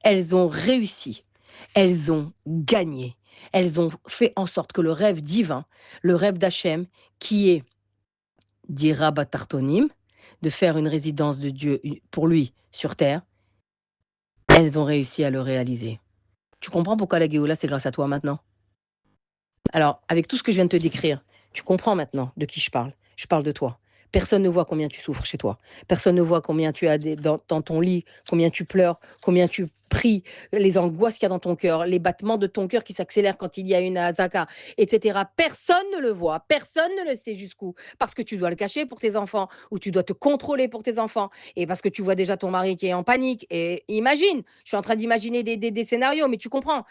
Elles ont réussi. Elles ont gagné. Elles ont fait en sorte que le rêve divin, le rêve d'Hachem, qui est d'Ira Batartonim, de faire une résidence de Dieu pour lui sur terre, elles ont réussi à le réaliser. Tu comprends pourquoi la Géoula, c'est grâce à toi maintenant? Alors, avec tout ce que je viens de te décrire, tu comprends maintenant de qui je parle. Je parle de toi. Personne ne voit combien tu souffres chez toi. Personne ne voit combien tu as dans ton lit, combien tu pleures, combien tu pries, les angoisses qu'il y a dans ton cœur, les battements de ton cœur qui s'accélèrent quand il y a une azaka, etc. Personne ne le voit, personne ne le sait jusqu'où. Parce que tu dois le cacher pour tes enfants, ou tu dois te contrôler pour tes enfants, et parce que tu vois déjà ton mari qui est en panique. Et imagine, je suis en train d'imaginer des scénarios, mais tu comprends.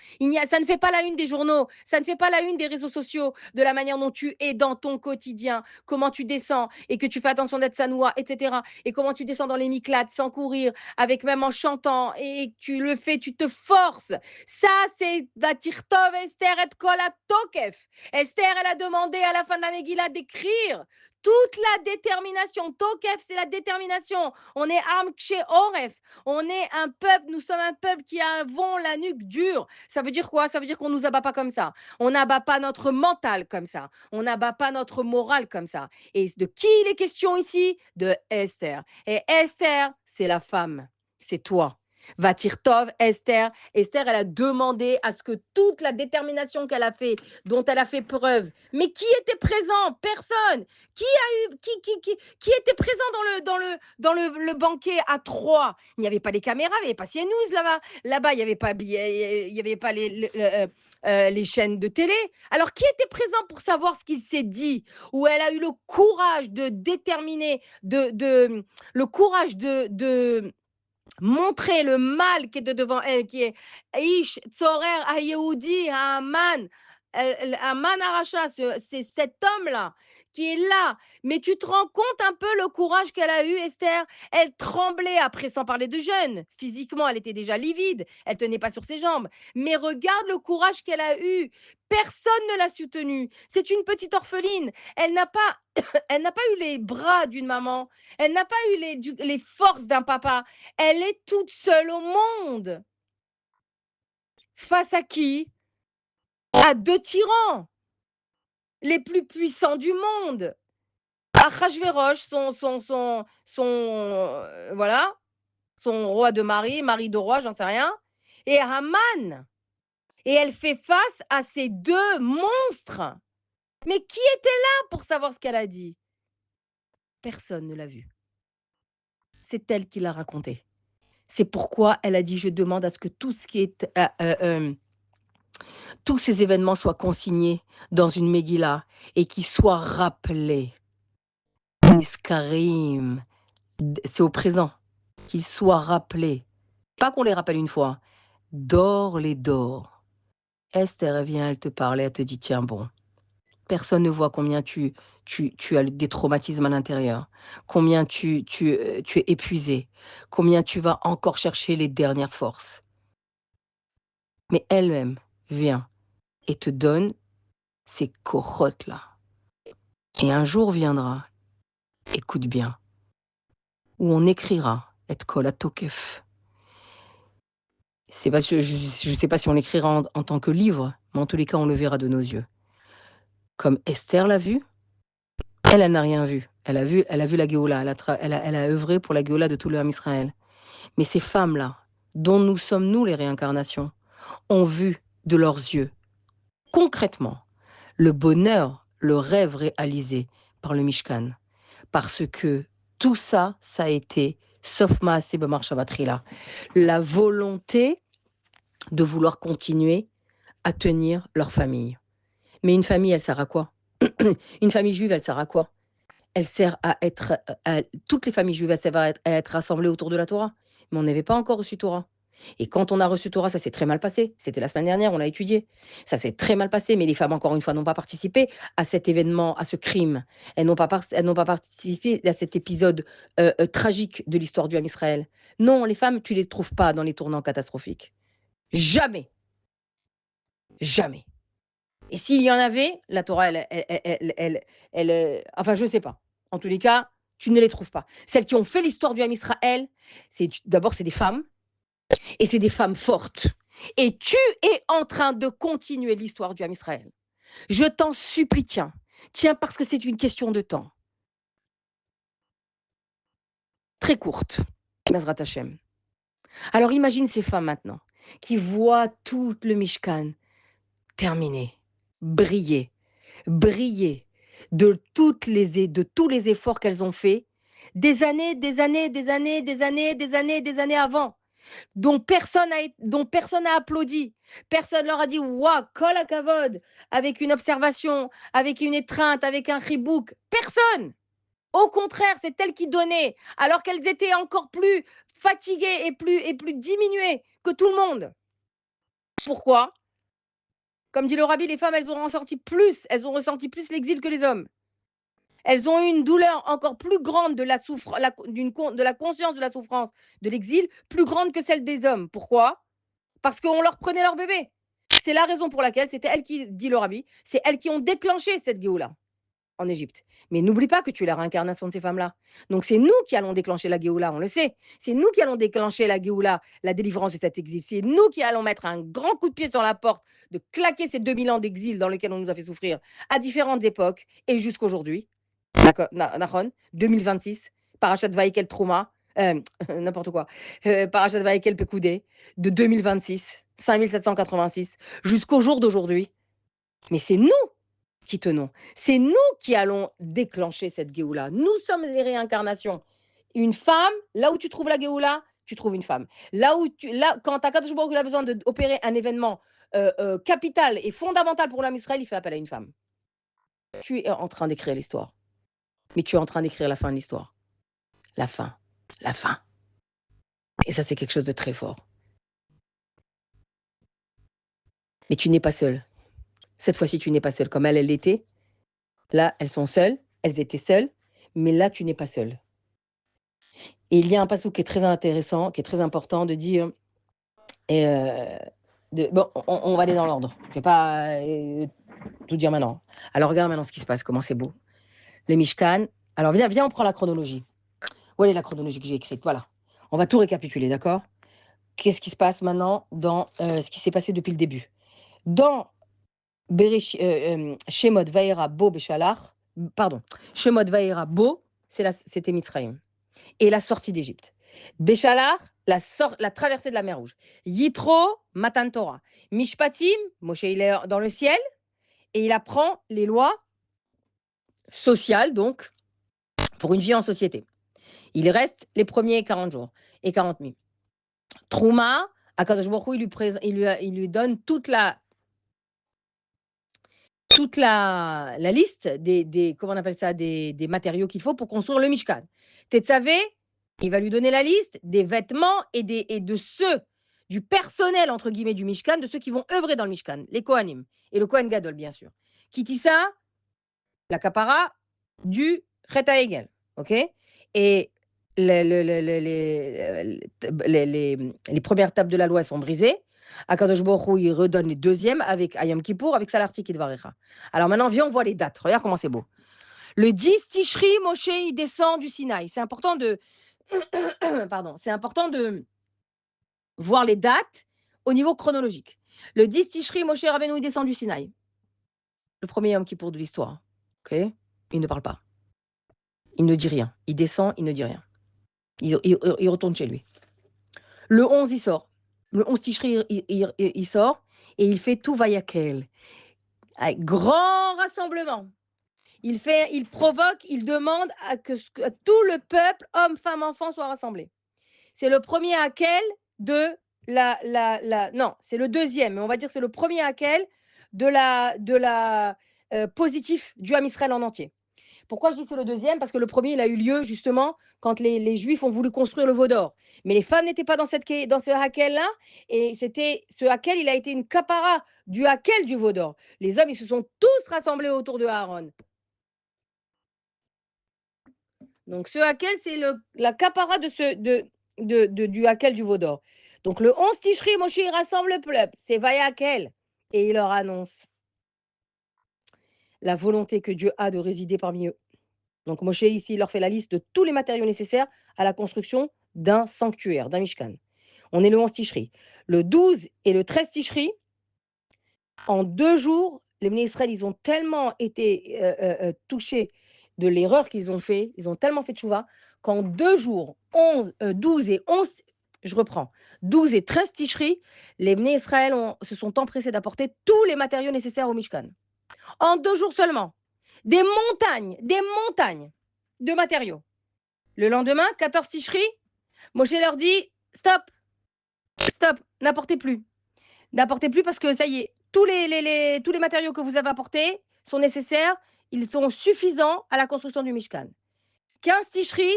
Ça ne fait pas la une des journaux, ça ne fait pas la une des réseaux sociaux, de la manière dont tu es dans ton quotidien, comment tu descends et que tu fais attention d'être sanois, etc. Et comment tu descends dans les miclades sans courir, avec même en chantant, et tu le fais, tu te forces. Ça, c'est Vatirtov Esther et Kola Tokef. Esther, elle a demandé à la fin de la Megillah d'écrire toute la détermination. Tokef, c'est la détermination. On est Am Kshe Oref. On est un peuple, nous sommes un peuple qui avons la nuque dure. Ça veut dire quoi? Ça veut dire qu'on ne nous abat pas comme ça. On n'abat pas notre mental comme ça. On n'abat pas notre morale comme ça. Et de qui il est question ici? De Esther. Et Esther, c'est la femme. C'est toi. Vatirtov, Esther. Esther, elle a demandé à ce que toute la détermination qu'elle a fait, dont elle a fait preuve, mais qui était présent? Personne. Qui était présent dans le banquet à Troyes? Il n'y avait pas les caméras, il n'y avait pas CNews là-bas. Là-bas, il n'y avait pas, il y avait pas les chaînes de télé. Alors, qui était présent pour savoir ce qu'il s'est dit? Où elle a eu le courage de déterminer, le courage de montrer le mal qui est devant elle, qui est Ish, Tzorer, Hayehoudi, Haman, Haman Aracha, c'est cet homme-là qui est là. Mais tu te rends compte un peu le courage qu'elle a eu, Esther? Elle tremblait, après sans parler de jeûne. Physiquement, elle était déjà livide, elle tenait pas sur ses jambes. Mais regarde le courage qu'elle a eu. Personne ne l'a soutenue. C'est une petite orpheline. Elle n'a pas, elle n'a pas eu les bras d'une maman. Elle n'a pas eu les forces d'un papa. Elle est toute seule au monde. Face à qui? À deux tyrans, les plus puissants du monde. Achashverosh, voilà, son roi de mari de roi, j'en sais rien, et Haman. Et elle fait face à ces deux monstres. Mais qui était là pour savoir ce qu'elle a dit? Personne ne l'a vu. C'est elle qui l'a raconté. C'est pourquoi elle a dit: «Je demande à ce que tout ce qui est, tous ces événements soient consignés dans une Megillah et qu'ils soient rappelés. Niskarim, c'est au présent, qu'ils soient rappelés. Pas qu'on les rappelle une fois. Dors les dors. Esther, elle vient, elle te parle, elle te dit: tiens, bon, personne ne voit combien tu as des traumatismes à l'intérieur, combien tu es épuisé, combien tu vas encore chercher les dernières forces. Mais elle-même vient et te donne ces corottes-là. Et un jour viendra, écoute bien, où on écrira et kol tokef. C'est parce que je ne sais pas si on l'écrira en tant que livre, mais en tous les cas, on le verra de nos yeux. Comme Esther l'a vu, elle n'a rien vu. Elle a vu la Géoula, elle a œuvré pour la Géoula de tout le Ham Israël. Mais ces femmes-là, dont nous sommes nous les réincarnations, ont vu de leurs yeux, concrètement, le bonheur, le rêve réalisé par le Mishkan. Parce que tout ça, ça a été, sauf Maaseh B'Marshavatchila, la volonté de vouloir continuer à tenir leur famille. Mais une famille, elle sert à quoi? Une famille juive, elle sert à quoi? Elle sert à être, toutes les familles juives, elles servent à être rassemblées autour de la Torah. Mais on n'avait pas encore reçu Torah. Et quand on a reçu Torah, ça s'est très mal passé. C'était la semaine dernière, on l'a étudié. Ça s'est très mal passé, mais les femmes, encore une fois, n'ont pas participé à cet événement, à ce crime. Elles n'ont pas participé à cet épisode tragique de l'histoire du Ham Israël. Non, les femmes, tu les trouves pas dans les tournants catastrophiques. Jamais. Jamais. Et s'il y en avait, la Torah, enfin, je ne sais pas. En tous les cas, tu ne les trouves pas. Celles qui ont fait l'histoire du Ham Israël, d'abord, c'est des femmes, et c'est des femmes fortes. Et tu es en train de continuer l'histoire du Ham Israël. Je t'en supplie, tiens. Tiens, parce que c'est une question de temps. Très courte. Bezrat Hashem. Alors imagine ces femmes maintenant, qui voient tout le Mishkan terminé, briller, briller de tous les efforts qu'elles ont faits, des années, des années, des années, des années, des années, des années avant, dont personne n'a applaudi. Personne leur a dit waouh, kol hakavod, avec une observation, avec une étreinte, avec un chibouk. Personne. Au contraire, c'est elles qui donnaient, alors qu'elles étaient encore plus fatiguées et plus diminuées que tout le monde. Pourquoi? Comme dit le rabbi, les femmes, elles ont ressenti plus l'exil que les hommes. Elles ont eu une douleur encore plus grande de la conscience de la souffrance de l'exil, plus grande que celle des hommes. Pourquoi? Parce qu'on leur prenait leur bébé. C'est la raison pour laquelle, c'était elles qui, dit le rabbi, c'est elles qui ont déclenché cette Géoula en Égypte. Mais n'oublie pas que tu es la réincarnation de ces femmes-là. Donc c'est nous qui allons déclencher la Géoula, on le sait. C'est nous qui allons déclencher la Géoula, la délivrance de cet exil. C'est nous qui allons mettre un grand coup de pied sur la porte, de claquer ces 2000 ans d'exil dans lesquels on nous a fait souffrir à différentes époques et jusqu'aujourd'hui. D'accord, Nahon, 2026, Parashat Vaïkel Trouma, n'importe quoi, Parashat Vaïkel Pekoudé, de 2026, 5786, jusqu'au jour d'aujourd'hui. Mais c'est nous qui tenons. C'est nous qui allons déclencher cette Géoula. Nous sommes les réincarnations. Une femme, là où tu trouves la Géoula, tu trouves une femme. Quand Akadosh Baruch Hu a besoin d'opérer un événement capital et fondamental pour l'âme Israël, il fait appel à une femme. Tu es en train d'écrire l'histoire. Mais tu es en train d'écrire la fin de l'histoire. La fin. La fin. Et ça, c'est quelque chose de très fort. Mais tu n'es pas seule. Cette fois-ci, tu n'es pas seule. Comme elle l'était. Là, elles sont seules. Elles étaient seules. Mais là, tu n'es pas seule. Et il y a un passage qui est très intéressant, qui est très important de dire. Bon, on va aller dans l'ordre. Je ne vais pas tout dire maintenant. Alors, regarde maintenant ce qui se passe, comment c'est beau. Le Mishkan. Alors, viens, on prend la chronologie. Où est la chronologie que j'ai écrite? Voilà. On va tout récapituler, d'accord? Qu'est-ce qui se passe maintenant dans ce qui s'est passé depuis le début? Dans Shemot Vaïra Bo Beshalach, pardon, Shemot Vaïra Bo, c'était Mitzrayim. Et la sortie d'Égypte. Beshalach, la traversée de la mer Rouge. Yitro, Matan Torah. Mishpatim, Moshe il est dans le ciel et il apprend les lois sociales, donc, pour une vie en société. Il reste les premiers 40 jours et 40 nuits. Trouma, Akadosh Baruch Hu, il lui donne toute la liste comment on appelle ça, des matériaux qu'il faut pour construire le Mishkan. Tetzavé, il va lui donner la liste des vêtements et de ceux, du personnel, entre guillemets, du Mishkan, de ceux qui vont œuvrer dans le Mishkan, les Kohanim, et le Kohen Gadol, bien sûr. Kitissa, la kapara du Chet HaEgel, ok? Et les premières tables de la loi sont brisées. Akadosh Baruch Hu, il redonne les deuxièmes avec Ayom Kippour, avec Salarti Kidvarecha. Alors maintenant, viens, on voit les dates. Regarde comment c'est beau. Le 10 Tishri, Moshe, il descend du Sinaï. C'est important de pardon, c'est important de voir les dates au niveau chronologique. Le 10 Tishri, Moshe Rabbeinu, il descend du Sinaï. Le premier Yom Kippour de l'histoire. Ok? Il ne parle pas. Il ne dit rien. Il descend, il ne dit rien. Il retourne chez lui. Le 11, il sort. Le 11 Tishri, il sort et il fait tout Vayakel. Avec grand rassemblement. Il provoque, il demande à que tout le peuple, hommes, femmes, enfants, soit rassemblé. C'est le premier Hakel de non, c'est le deuxième, mais on va dire c'est le premier Hakel de la positif du Ham Israël en entier. Pourquoi je dis c'est le deuxième? Parce que le premier, il a eu lieu justement quand les Juifs ont voulu construire le veau d'or. Mais les femmes n'étaient pas dans ce hakel-là, et c'était ce hakel, il a été une capara du hakel du veau d'or. Les hommes, ils se sont tous rassemblés autour de Aaron. Donc ce hakel, c'est la capara du hakel du veau d'or. Donc le 11 Tishri, Moshe, il rassemble le peuple, c'est Vayakel, et il leur annonce la volonté que Dieu a de résider parmi eux. Donc Moshe, ici, il leur fait la liste de tous les matériaux nécessaires à la construction d'un sanctuaire, d'un Mishkan. On est le 11 Tishri. Le 12 et le 13 Tishri, en 2 jours, les Bnei Israël, ils ont tellement été touchés de l'erreur qu'ils ont fait, ils ont tellement fait tchouva, qu'en 2 jours, 12 et 11, je reprends, 12 et 13 Tishri, les Bnei Israël se sont empressés d'apporter tous les matériaux nécessaires au Mishkan. En 2 jours seulement. Des montagnes de matériaux. Le lendemain, 14 Tishri, Moshe leur dit stop, n'apportez plus. N'apportez plus parce que ça y est, tous les matériaux que vous avez apportés sont nécessaires, ils sont suffisants à la construction du Mishkan. 15 Tishri,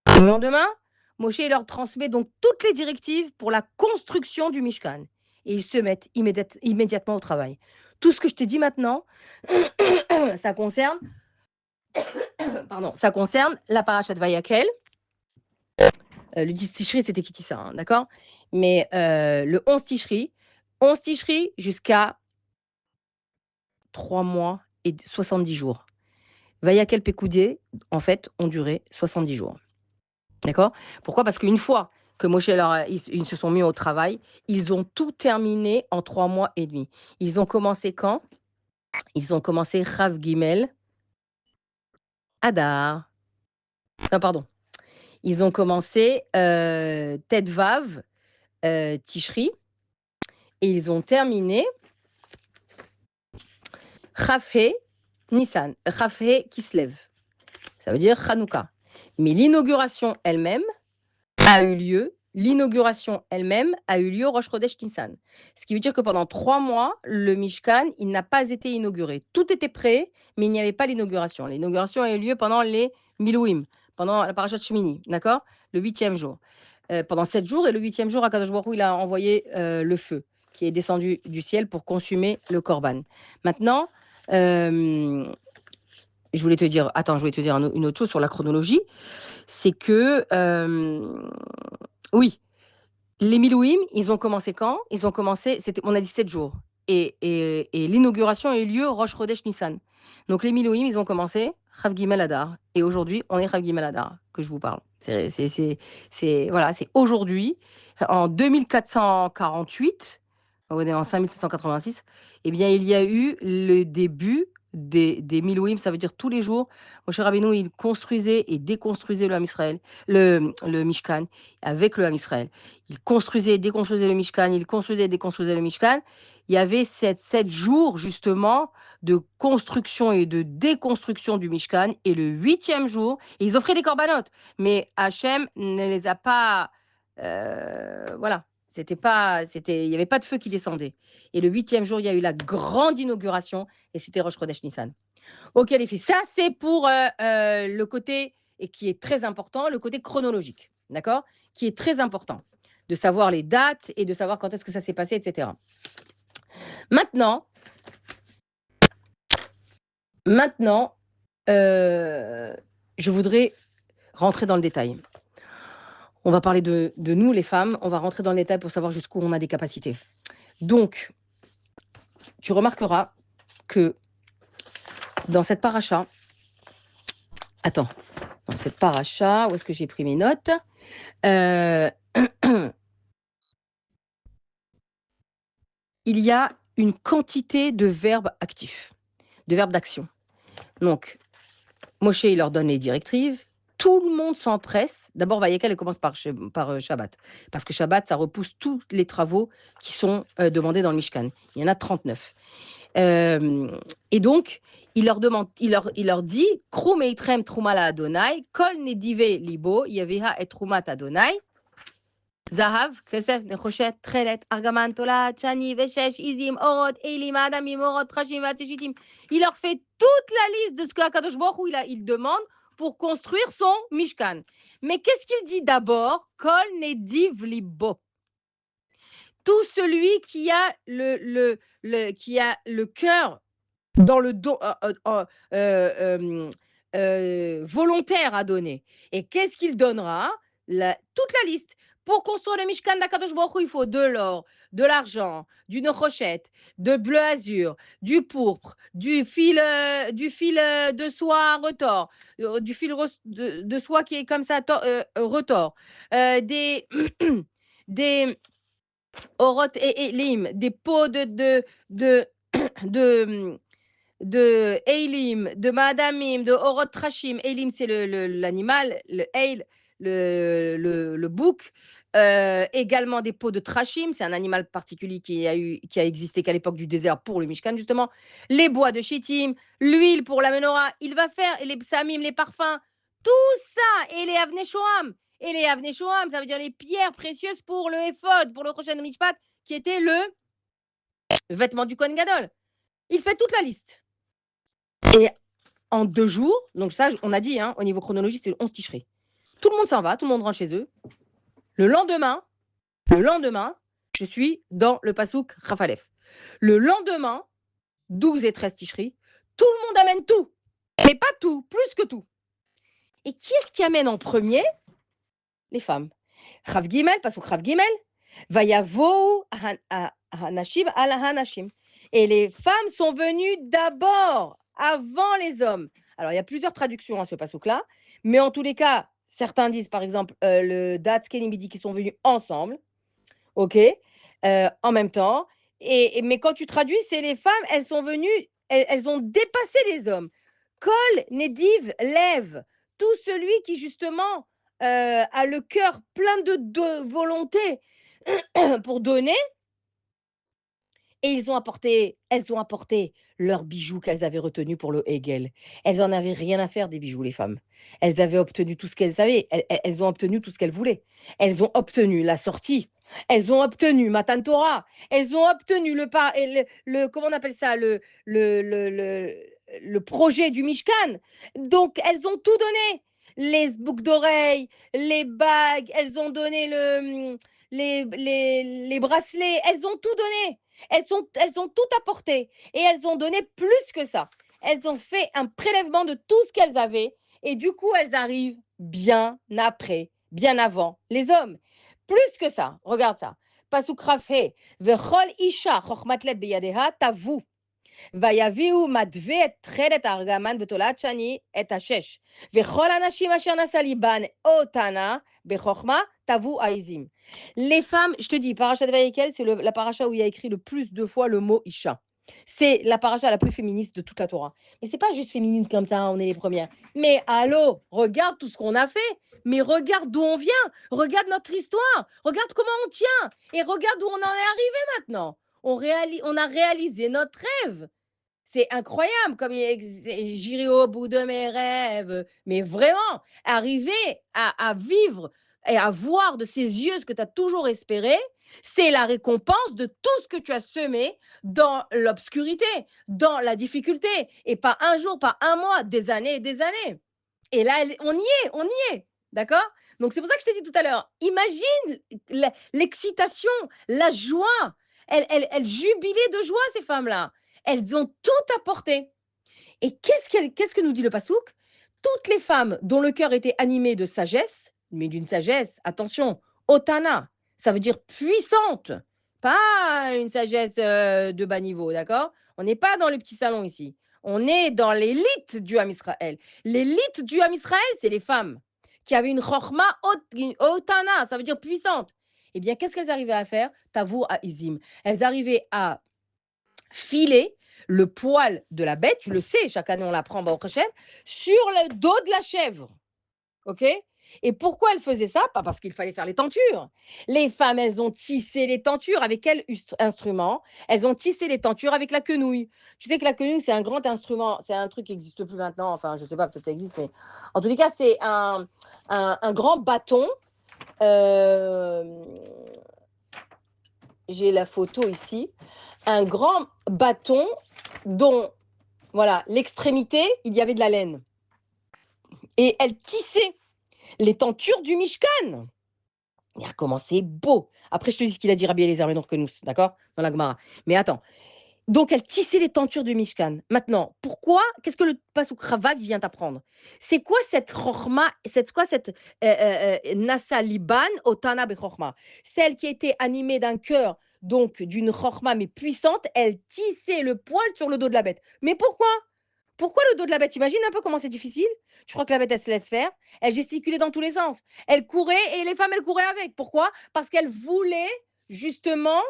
le lendemain, Moshe leur transmet donc toutes les directives pour la construction du Mishkan. Et ils se mettent immédiatement au travail. Tout ce que je te dis maintenant, ça concerne la parashat Vayakel. Le 10 Tishri, c'était Kitissa, hein, d'accord? Mais le 11 Tishri jusqu'à 3 mois et 70 jours. Vayakel Pekoudé, en fait, ont duré 70 jours. D'accord? Pourquoi? Parce qu'une fois que Moshe ils se sont mis au travail, ils ont tout terminé en 3 mois et demi. Ils ont commencé quand? Ils ont commencé Chav Gimel Adar. Non, pardon. Ils ont commencé Tet Vav Tishri, et ils ont terminé Chafé Nissan, Chafé Kislev. Ça veut dire Hanouka. Mais l'inauguration elle-même a eu lieu Rosh Chodesh Nissan. Ce qui veut dire que pendant 3 mois, le Mishkan, il n'a pas été inauguré. Tout était prêt, mais il n'y avait pas l'inauguration. L'inauguration a eu lieu pendant les Milouim, pendant la Parashat Shemini, d'accord? Le 8e jour. Pendant 7 jours, et le 8e jour, Akadosh Baruch Hu, il a envoyé le feu qui est descendu du ciel pour consumer le Korban. Maintenant, je voulais te dire une autre chose sur la chronologie, c'est que, oui, les Milouim, ils ont commencé quand? On a dit 7 jours. Et l'inauguration a eu lieu Rosh Chodesh Nissan. Donc les Milouim, ils ont commencé Chav Gimel Adar. Et aujourd'hui, on est Chav Gimel Adar que je vous parle. Voilà, c'est aujourd'hui, en 2448, on est en 5786, eh bien, il y a eu le début des Milouim, ça veut dire tous les jours. Moshe Rabbeinu, il construisait et déconstruisait le Ham Israël, le Mishkan, avec le Ham Israël. Il construisait et déconstruisait le Mishkan, il construisait et déconstruisait le Mishkan. Il y avait 7 jours, justement, de construction et de déconstruction du Mishkan. Et le 8e jour, et ils offraient des corbanotes. Mais Hachem ne les a pas... voilà. Il n'y avait pas de feu qui descendait. Et le 8e jour, il y a eu la grande inauguration, et c'était Rosh Chodesh Nissan. Ok, les filles, ça c'est pour le côté, et qui est très important, le côté chronologique, d'accord? Qui est très important, de savoir les dates et de savoir quand est-ce que ça s'est passé, etc. Maintenant, je voudrais rentrer dans le détail. On va parler de nous, les femmes. On va rentrer dans le détail pour savoir jusqu'où on a des capacités. Donc, tu remarqueras que dans cette paracha, dans cette paracha, où est-ce que j'ai pris mes notes? Il y a une quantité de verbes actifs, de verbes d'action. Donc, Moshe, il leur donne les directives. Tout le monde s'empresse. D'abord, Vayekel, elle commence par Shabbat. Parce que Shabbat, ça repousse tous les travaux qui sont demandés dans le Mishkan. Il y en a 39. Et donc, il leur dit, Krum eitrem truma la Adonai, kol nedive libo, yaveha et trumat Adonai, זהב, כסף, נחושת, תכלת, ארגמן, תולעת, שני ושש, עזים, אורות, אלים, אדמים, אורות, טרשים והצישיתים. Il leur fait toute la liste de ce que Akadosh Baruch Hu, il demande pour construire son Mishkan. Mais qu'est-ce qu'il dit d'abord? Kol nediv libo. Tout celui qui a qui a le cœur dans le don, volontaire à donner. Et qu'est-ce qu'il donnera? Toute la liste. Pour construire le Mishkan d'Akadosh Baruch Hu, il faut de l'or, de l'argent, du nochochette, de bleu azur, du pourpre, du fil de soie retors, du fil de soie qui est comme ça retors, des des orotes et lim, des pots de de de Eilim, de Madamim, de Orot Trashim. Eilim, c'est l'animal, le Eil, le bouc. Également des peaux de Trashim, c'est un animal particulier qui a existé qu'à l'époque du désert pour le Mishkan, justement. Les bois de Shittim, l'huile pour la menorah, il va faire, et les psamim, les parfums, tout ça, et les Avnei Shoham. Et les Avnei Shoham, ça veut dire les pierres précieuses pour le Ephod, pour le Choshen Mishpat, qui était le vêtement du Kohen Gadol. Il fait toute la liste. Et en 2 jours, donc ça, on a dit, hein, au niveau chronologie, c'est le 11 Tichri. Tout le monde s'en va, tout le monde rentre chez eux. Le lendemain, je suis dans le Passouk Rafalef. Le lendemain, 12 et 13 Tichri, tout le monde amène tout. Mais pas tout, plus que tout. Et qui est-ce qui amène en premier? Les femmes. Rav Gimel, Passouk Rav Gimel, Vayavo Hanashim al Hanashim. Et les femmes sont venues d'abord, avant les hommes. Alors, il y a plusieurs traductions à ce passouk-là, mais en tous les cas, certains disent, par exemple, le Dat Kenimidi qui sont venus ensemble, ok, en même temps. Mais quand tu traduis, c'est les femmes, elles sont venues, elles ont dépassé les hommes. Kol Nediv lève, tout celui qui justement a le cœur plein de volonté pour donner. Et elles ont apporté leurs bijoux qu'elles avaient retenus pour le Hegel. Elles n'en avaient rien à faire des bijoux, les femmes. Elles avaient obtenu tout ce qu'elles avaient. Elles ont obtenu tout ce qu'elles voulaient. Elles ont obtenu la sortie. Elles ont obtenu Matan Torah. Elles ont obtenu comment on appelle ça, le projet du Mishkan. Donc, elles ont tout donné. Les boucles d'oreilles, les bagues, elles ont donné les bracelets, elles ont tout donné. Elles ont tout apporté et elles ont donné plus que ça. Elles ont fait un prélèvement de tout ce qu'elles avaient et du coup, elles arrivent bien après, bien avant les hommes. Plus que ça, regarde ça. Pasuk Rafhe, vechol isha chochmatlet beyadeha tavu. ויביאו מדווה את תכלת הארגמן ותולעת שני את השש. וכל הנשים אשר נשא ליבן אותנה בחוכמה תבו העזים. Les femmes, je te dis, paracha de Vaïkel, c'est la paracha où il y a écrit le plus de fois le mot Isha. C'est la paracha la plus féministe de toute la Torah. Mais c'est pas juste féminine comme ça, on est les premières. Mais allô, regarde tout ce qu'on a fait. Mais regarde d'où on vient. Regarde notre histoire. Regarde comment on tient. Et regarde où on en est arrivé maintenant. On a réalisé notre rêve. C'est incroyable comme j'irai au bout de mes rêves. Mais vraiment, arriver à vivre et à voir de ses yeux ce que tu as toujours espéré, c'est la récompense de tout ce que tu as semé dans l'obscurité, dans la difficulté. Et pas un jour, pas un mois, des années et des années. Et là, on y est. D'accord? Donc, c'est pour ça que je t'ai dit tout à l'heure, imagine l'excitation, la joie. Elles jubilaient de joie, ces femmes-là. Elles ont tout apporté. Et qu'est-ce que nous dit le Passouk? Toutes les femmes dont le cœur était animé de sagesse, mais d'une sagesse, attention, otana, ça veut dire puissante, pas une sagesse de bas niveau, d'accord? On n'est pas dans le petit salon ici. On est dans l'élite du Ham Israël. L'élite du Ham Israël, c'est les femmes qui avaient une chorma otana, ça veut dire puissante. Eh bien, qu'est-ce qu'elles arrivaient à faire? Tavou à Izim. Elles arrivaient à filer le poil de la bête, tu le sais, chaque année on l'apprend au Hashem, sur le dos de la chèvre. OK? Et pourquoi elles faisaient ça? Pas parce qu'il fallait faire les tentures. Les femmes, elles ont tissé les tentures avec quel instrument? Elles ont tissé les tentures avec la quenouille. Tu sais que la quenouille, c'est un grand instrument, c'est un truc qui n'existe plus maintenant, enfin, je ne sais pas, peut-être ça existe, mais en tous les cas, c'est un grand bâton Hem, j'ai la photo ici, un grand bâton dont, voilà, l'extrémité, il y avait de la laine et elle tissait les tentures du Mishkan. Regarde comment c'est beau. Après, je te dis ce qu'il a dit Rabbi Eliezer Ben Horkenous, d'accord? Dans la Gemara. Mais attends. Donc, elle tissait les tentures du Mishkan. Maintenant, pourquoi? Qu'est-ce que le Pasuk Ravak vient t'apprendre? C'est quoi cette chorma? C'est quoi cette Nasa Liban Otana Bechorma? Celle qui a été animée d'un cœur, donc d'une chorma mais puissante, elle tissait le poil sur le dos de la bête. Mais pourquoi? Pourquoi le dos de la bête? Imagine un peu comment c'est difficile. Je crois que la bête, elle se laisse faire. Elle gesticulait dans tous les sens. Elle courait et les femmes, elles couraient avec. Pourquoi? Parce qu'elle voulait justement,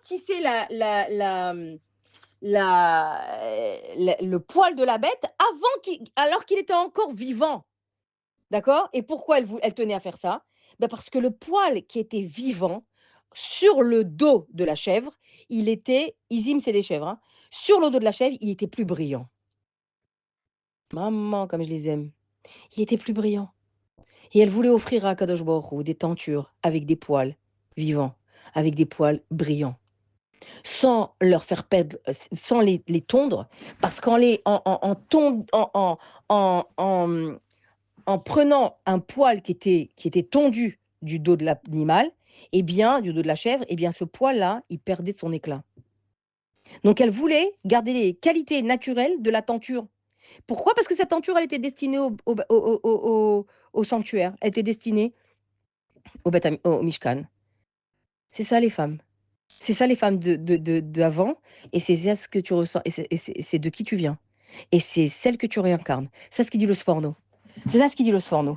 tisser le poil de la bête alors qu'il était encore vivant. D'accord? Et pourquoi elle tenait à faire ça? Ben parce que le poil qui était vivant sur le dos de la chèvre, il était, Izim, c'est des chèvres, hein, sur le dos de la chèvre, il était plus brillant. Maman, comme je les aime. Il était plus brillant. Et elle voulait offrir à Kadosh Baruch Hu des tentures avec des poils vivants, avec des poils brillants, sans leur faire perdre, sans les tondre, parce qu'en les, en prenant un poil qui était tondu du dos de l'animal, eh bien, du dos de la chèvre, eh bien, ce poil-là, il perdait de son éclat. Donc, elle voulait garder les qualités naturelles de la tenture. Pourquoi? Parce que cette tenture, elle était destinée au sanctuaire. Elle était destinée au Mishkan. C'est ça les femmes. C'est ça les femmes d'avant et c'est ça ce que tu ressens et c'est de qui tu viens et c'est celle que tu réincarnes. C'est ça ce qu'il dit le Sforno. C'est ça ce qu'il dit le Sforno.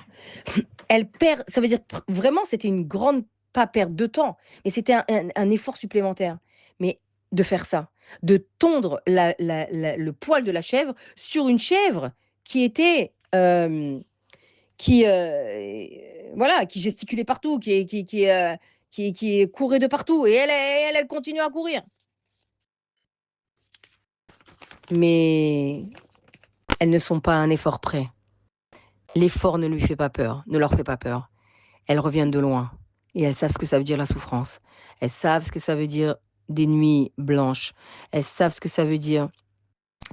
Elle perd, ça veut dire vraiment c'était une grande, pas perte de temps, mais c'était un effort supplémentaire. Mais de faire ça, de tondre le poil de la chèvre sur une chèvre qui était, qui, voilà, qui gesticulait partout, qui courait de partout et elle continue à courir. Mais elles ne sont pas à un effort près. L'effort ne lui fait pas peur, ne leur fait pas peur. Elles reviennent de loin et elles savent ce que ça veut dire la souffrance. Elles savent ce que ça veut dire des nuits blanches. Elles savent ce que ça veut dire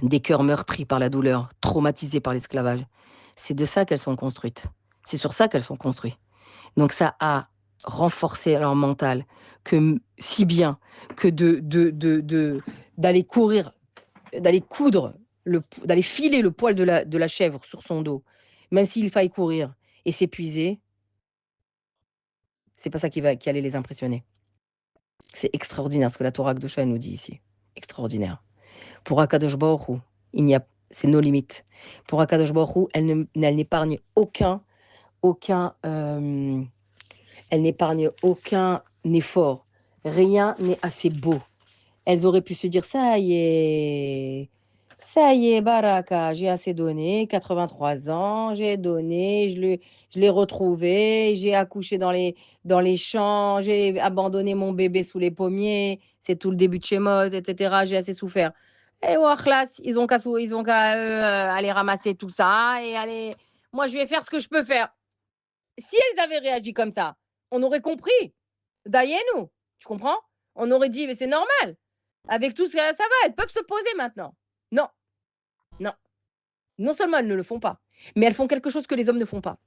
des cœurs meurtris par la douleur, traumatisés par l'esclavage. C'est de ça qu'elles sont construites. C'est sur ça qu'elles sont construites. Donc ça a renforcé leur mental que si bien que d'aller courir, d'aller coudre, d'aller filer le poil de la chèvre sur son dos, même s'il faille courir et s'épuiser, c'est pas ça qui allait les impressionner. C'est extraordinaire ce que la Torah Kedosha nous dit ici. Extraordinaire. Pour Akadosh Baruch Hu, c'est nos limites. Pour Akadosh Baruch Hu, elle n'épargne elle n'épargne aucun effort. Rien n'est assez beau. Elles auraient pu se dire, ça y est, Baraka, j'ai assez donné, 83 ans, j'ai donné, je l'ai retrouvé, j'ai accouché dans les champs, j'ai abandonné mon bébé sous les pommiers, c'est tout le début de Shemot, etc. J'ai assez souffert. Et Wachlas, ils ont qu'à aller ramasser tout ça et aller. Moi, je vais faire ce que je peux faire. Si elles avaient réagi comme ça, on aurait compris. Dayenu, tu comprends? On aurait dit, mais c'est normal. Avec tout ce que ça va, elles peuvent se poser maintenant. Non, non. Non seulement elles ne le font pas, mais elles font quelque chose que les hommes ne font pas.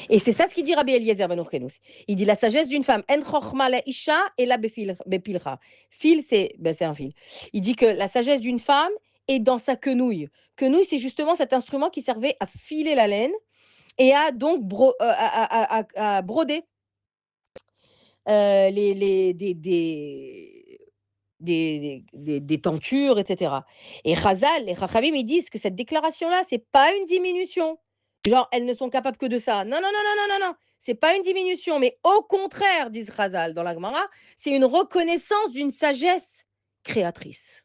Et c'est ça ce qu'il dit Rabbi Eliezer Ben Horkenous. Il dit la sagesse d'une femme, en chochma la isha et la bepilcha. Fil, c'est un fil. Il dit que la sagesse d'une femme est dans sa quenouille. Quenouille, c'est justement cet instrument qui servait à filer la laine et à donc à broder les des tentures, etc. Et Chazal, les Chachamim, ils disent que cette déclaration-là, c'est pas une diminution. Genre, elles ne sont capables que de ça. Non, non, non, non, non, non, non. C'est pas une diminution, mais au contraire, disent Chazal dans la Gemara, c'est une reconnaissance d'une sagesse créatrice.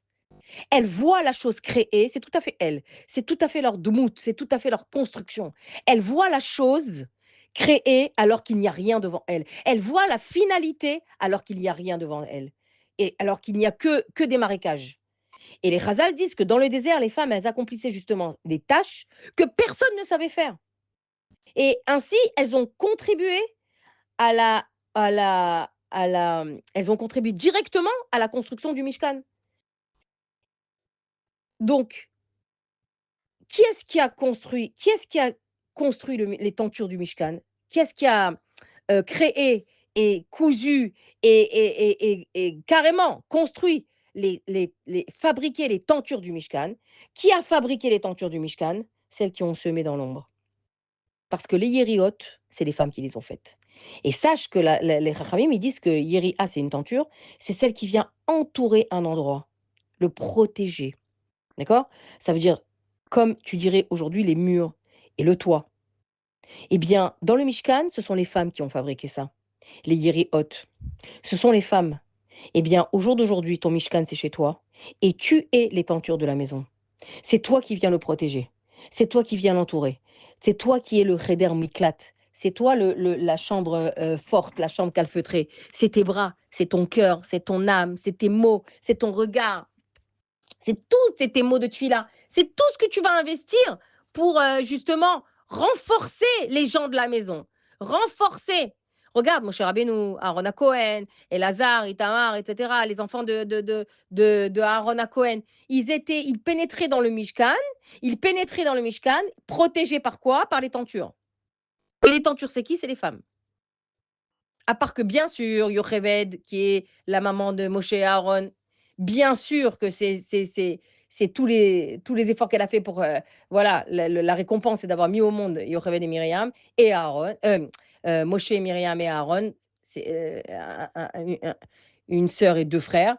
Elles voient la chose créée, c'est tout à fait elles. C'est tout à fait leur dmout, c'est tout à fait leur construction. Elles voient la chose créée alors qu'il n'y a rien devant elles. Elles voient la finalité alors qu'il n'y a rien devant elles. Et alors qu'il n'y a que des marécages. Et les Chazal disent que dans le désert, les femmes, elles accomplissaient justement des tâches que personne ne savait faire. Et ainsi, elles ont contribué elles ont contribué directement à la construction du Mishkan. Donc, qui est-ce qui a construit les tentures du Mishkan? Qui est-ce qui a, créé et cousu et carrément construit fabriqué les tentures du Mishkan? Qui a fabriqué les tentures du Mishkan? Celles qui ont semé dans l'ombre. Parce que les yériot, c'est les femmes qui les ont faites. Et sache que les Chachamim, ils disent que yéria, c'est une tenture, c'est celle qui vient entourer un endroit, le protéger. D'accord? Ça veut dire, comme tu dirais aujourd'hui, les murs et le toit. Eh bien, dans le Mishkan, ce sont les femmes qui ont fabriqué ça. Les yériot, ce sont les femmes. Eh bien, au jour d'aujourd'hui, ton Mishkan, c'est chez toi, et tu es les tentures de la maison. C'est toi qui viens le protéger. C'est toi qui viens l'entourer. C'est toi qui es le cheder miklat. C'est toi la chambre forte, la chambre calfeutrée. C'est tes bras, c'est ton cœur, c'est ton âme, c'est tes mots, c'est ton regard. C'est tes mots de tuila. C'est tout ce que tu vas investir pour justement renforcer les gens de la maison. Renforcer. Regarde, mon cher Rabbeinu, Aaron à Cohen, Elazar, Itamar, etc., les enfants de Aaron à Cohen, ils pénétraient dans le Mishkan, protégés par quoi? Par les tentures. Et les tentures, c'est qui? C'est les femmes. À part que, bien sûr, Yocheved, qui est la maman de Moshe et Aaron, bien sûr que c'est tous les efforts qu'elle a fait pour, voilà, la récompense, c'est d'avoir mis au monde Yocheved et Myriam et Aaron, Moshe, Myriam et Aaron, c'est une sœur et deux frères.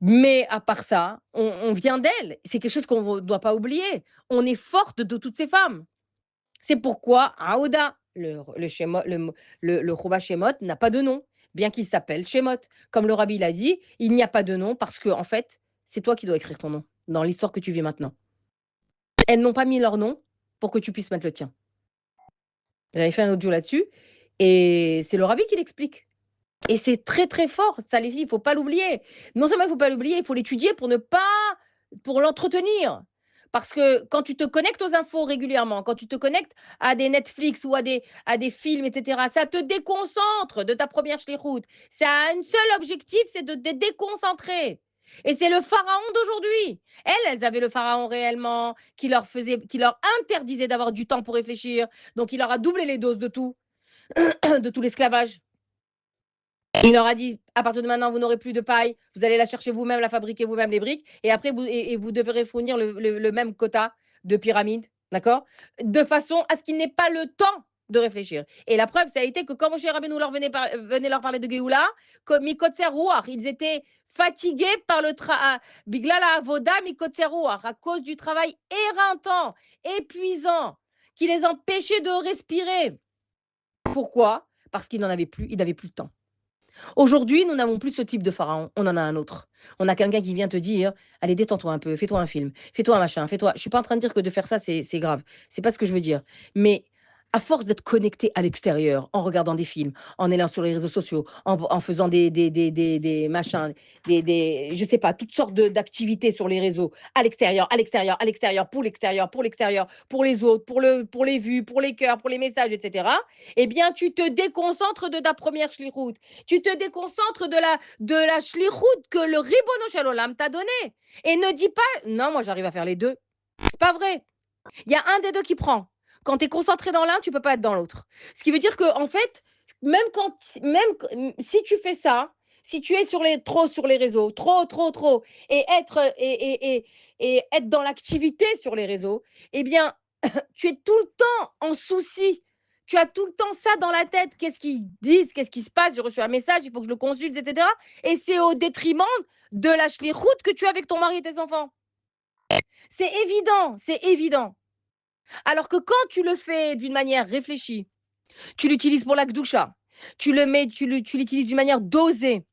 Mais à part ça, on vient d'elle. C'est quelque chose qu'on ne doit pas oublier. On est forte de toutes ces femmes. C'est pourquoi Aouda, le Chouva Shemot, n'a pas de nom, bien qu'il s'appelle Shemot. Comme le rabbi l'a dit, il n'y a pas de nom parce que, en fait, c'est toi qui dois écrire ton nom dans l'histoire que tu vis maintenant. Elles n'ont pas mis leur nom pour que tu puisses mettre le tien. J'avais fait un audio là-dessus et c'est le rabbi qui l'explique. Et c'est très, très fort, ça les filles, il ne faut pas l'oublier. Non seulement il ne faut pas l'oublier, il faut l'étudier pour l'entretenir. Parce que quand tu te connectes aux infos régulièrement, quand tu te connectes à des Netflix ou à des films, etc., ça te déconcentre de ta première shlichut. Ça a un seul objectif, c'est de te déconcentrer. Et c'est le pharaon d'aujourd'hui. Elles avaient le pharaon réellement qui leur interdisait d'avoir du temps pour réfléchir. Donc il leur a doublé les doses de tout, de tout l'esclavage. Il leur a dit, à partir de maintenant, vous n'aurez plus de paille, vous allez la chercher vous-même, la fabriquer vous-même, les briques, et après, vous devrez fournir le même quota de pyramide, d'accord? De façon à ce qu'il n'ait pas le temps de réfléchir. Et la preuve, ça a été que quand Moshe Rabbeinu venait leur parler de Géoula, comme Mikotzer Ruach, ils étaient fatigués par le travail, Biglala Avoda, Mikotzer Ruach, à cause du travail éreintant, épuisant, qui les empêchait de respirer. Pourquoi? Parce qu'ils n'en avaient plus, ils n'avaient plus de temps. Aujourd'hui, nous n'avons plus ce type de pharaon, on en a un autre. On a quelqu'un qui vient te dire: «Allez, détends-toi un peu, fais-toi un film, fais-toi un machin, fais-toi». Je suis pas en train de dire que de faire ça, c'est grave. C'est pas ce que je veux dire. Mais à force d'être connecté à l'extérieur, en regardant des films, en allant sur les réseaux sociaux, en faisant des machins, je sais pas, toutes sortes d'activités sur les réseaux, à l'extérieur, pour l'extérieur, pour les autres, pour les vues, pour les cœurs, pour les messages, etc. Eh bien, tu te déconcentres de ta première shlichut. Tu te déconcentres de la shlichut que le Ribono Shel Olam t'a donné. Et ne dis pas: «Non, moi j'arrive à faire les deux». C'est pas vrai. Il y a un des deux qui prend. Quand tu es concentré dans l'un, tu peux pas être dans l'autre. Ce qui veut dire que en fait, si tu fais ça, si tu es trop sur les réseaux, trop et être dans l'activité sur les réseaux, eh bien, tu es tout le temps en souci. Tu as tout le temps ça dans la tête. Qu'est-ce qu'ils disent? Qu'est-ce qui se passe? J'ai reçu un message, il faut que je le consulte, etc. Et c'est au détriment de la shlichut que tu as avec ton mari et tes enfants. C'est évident, c'est évident. Alors que quand tu le fais d'une manière réfléchie, tu l'utilises pour la gdoucha, tu l'utilises d'une manière dosée,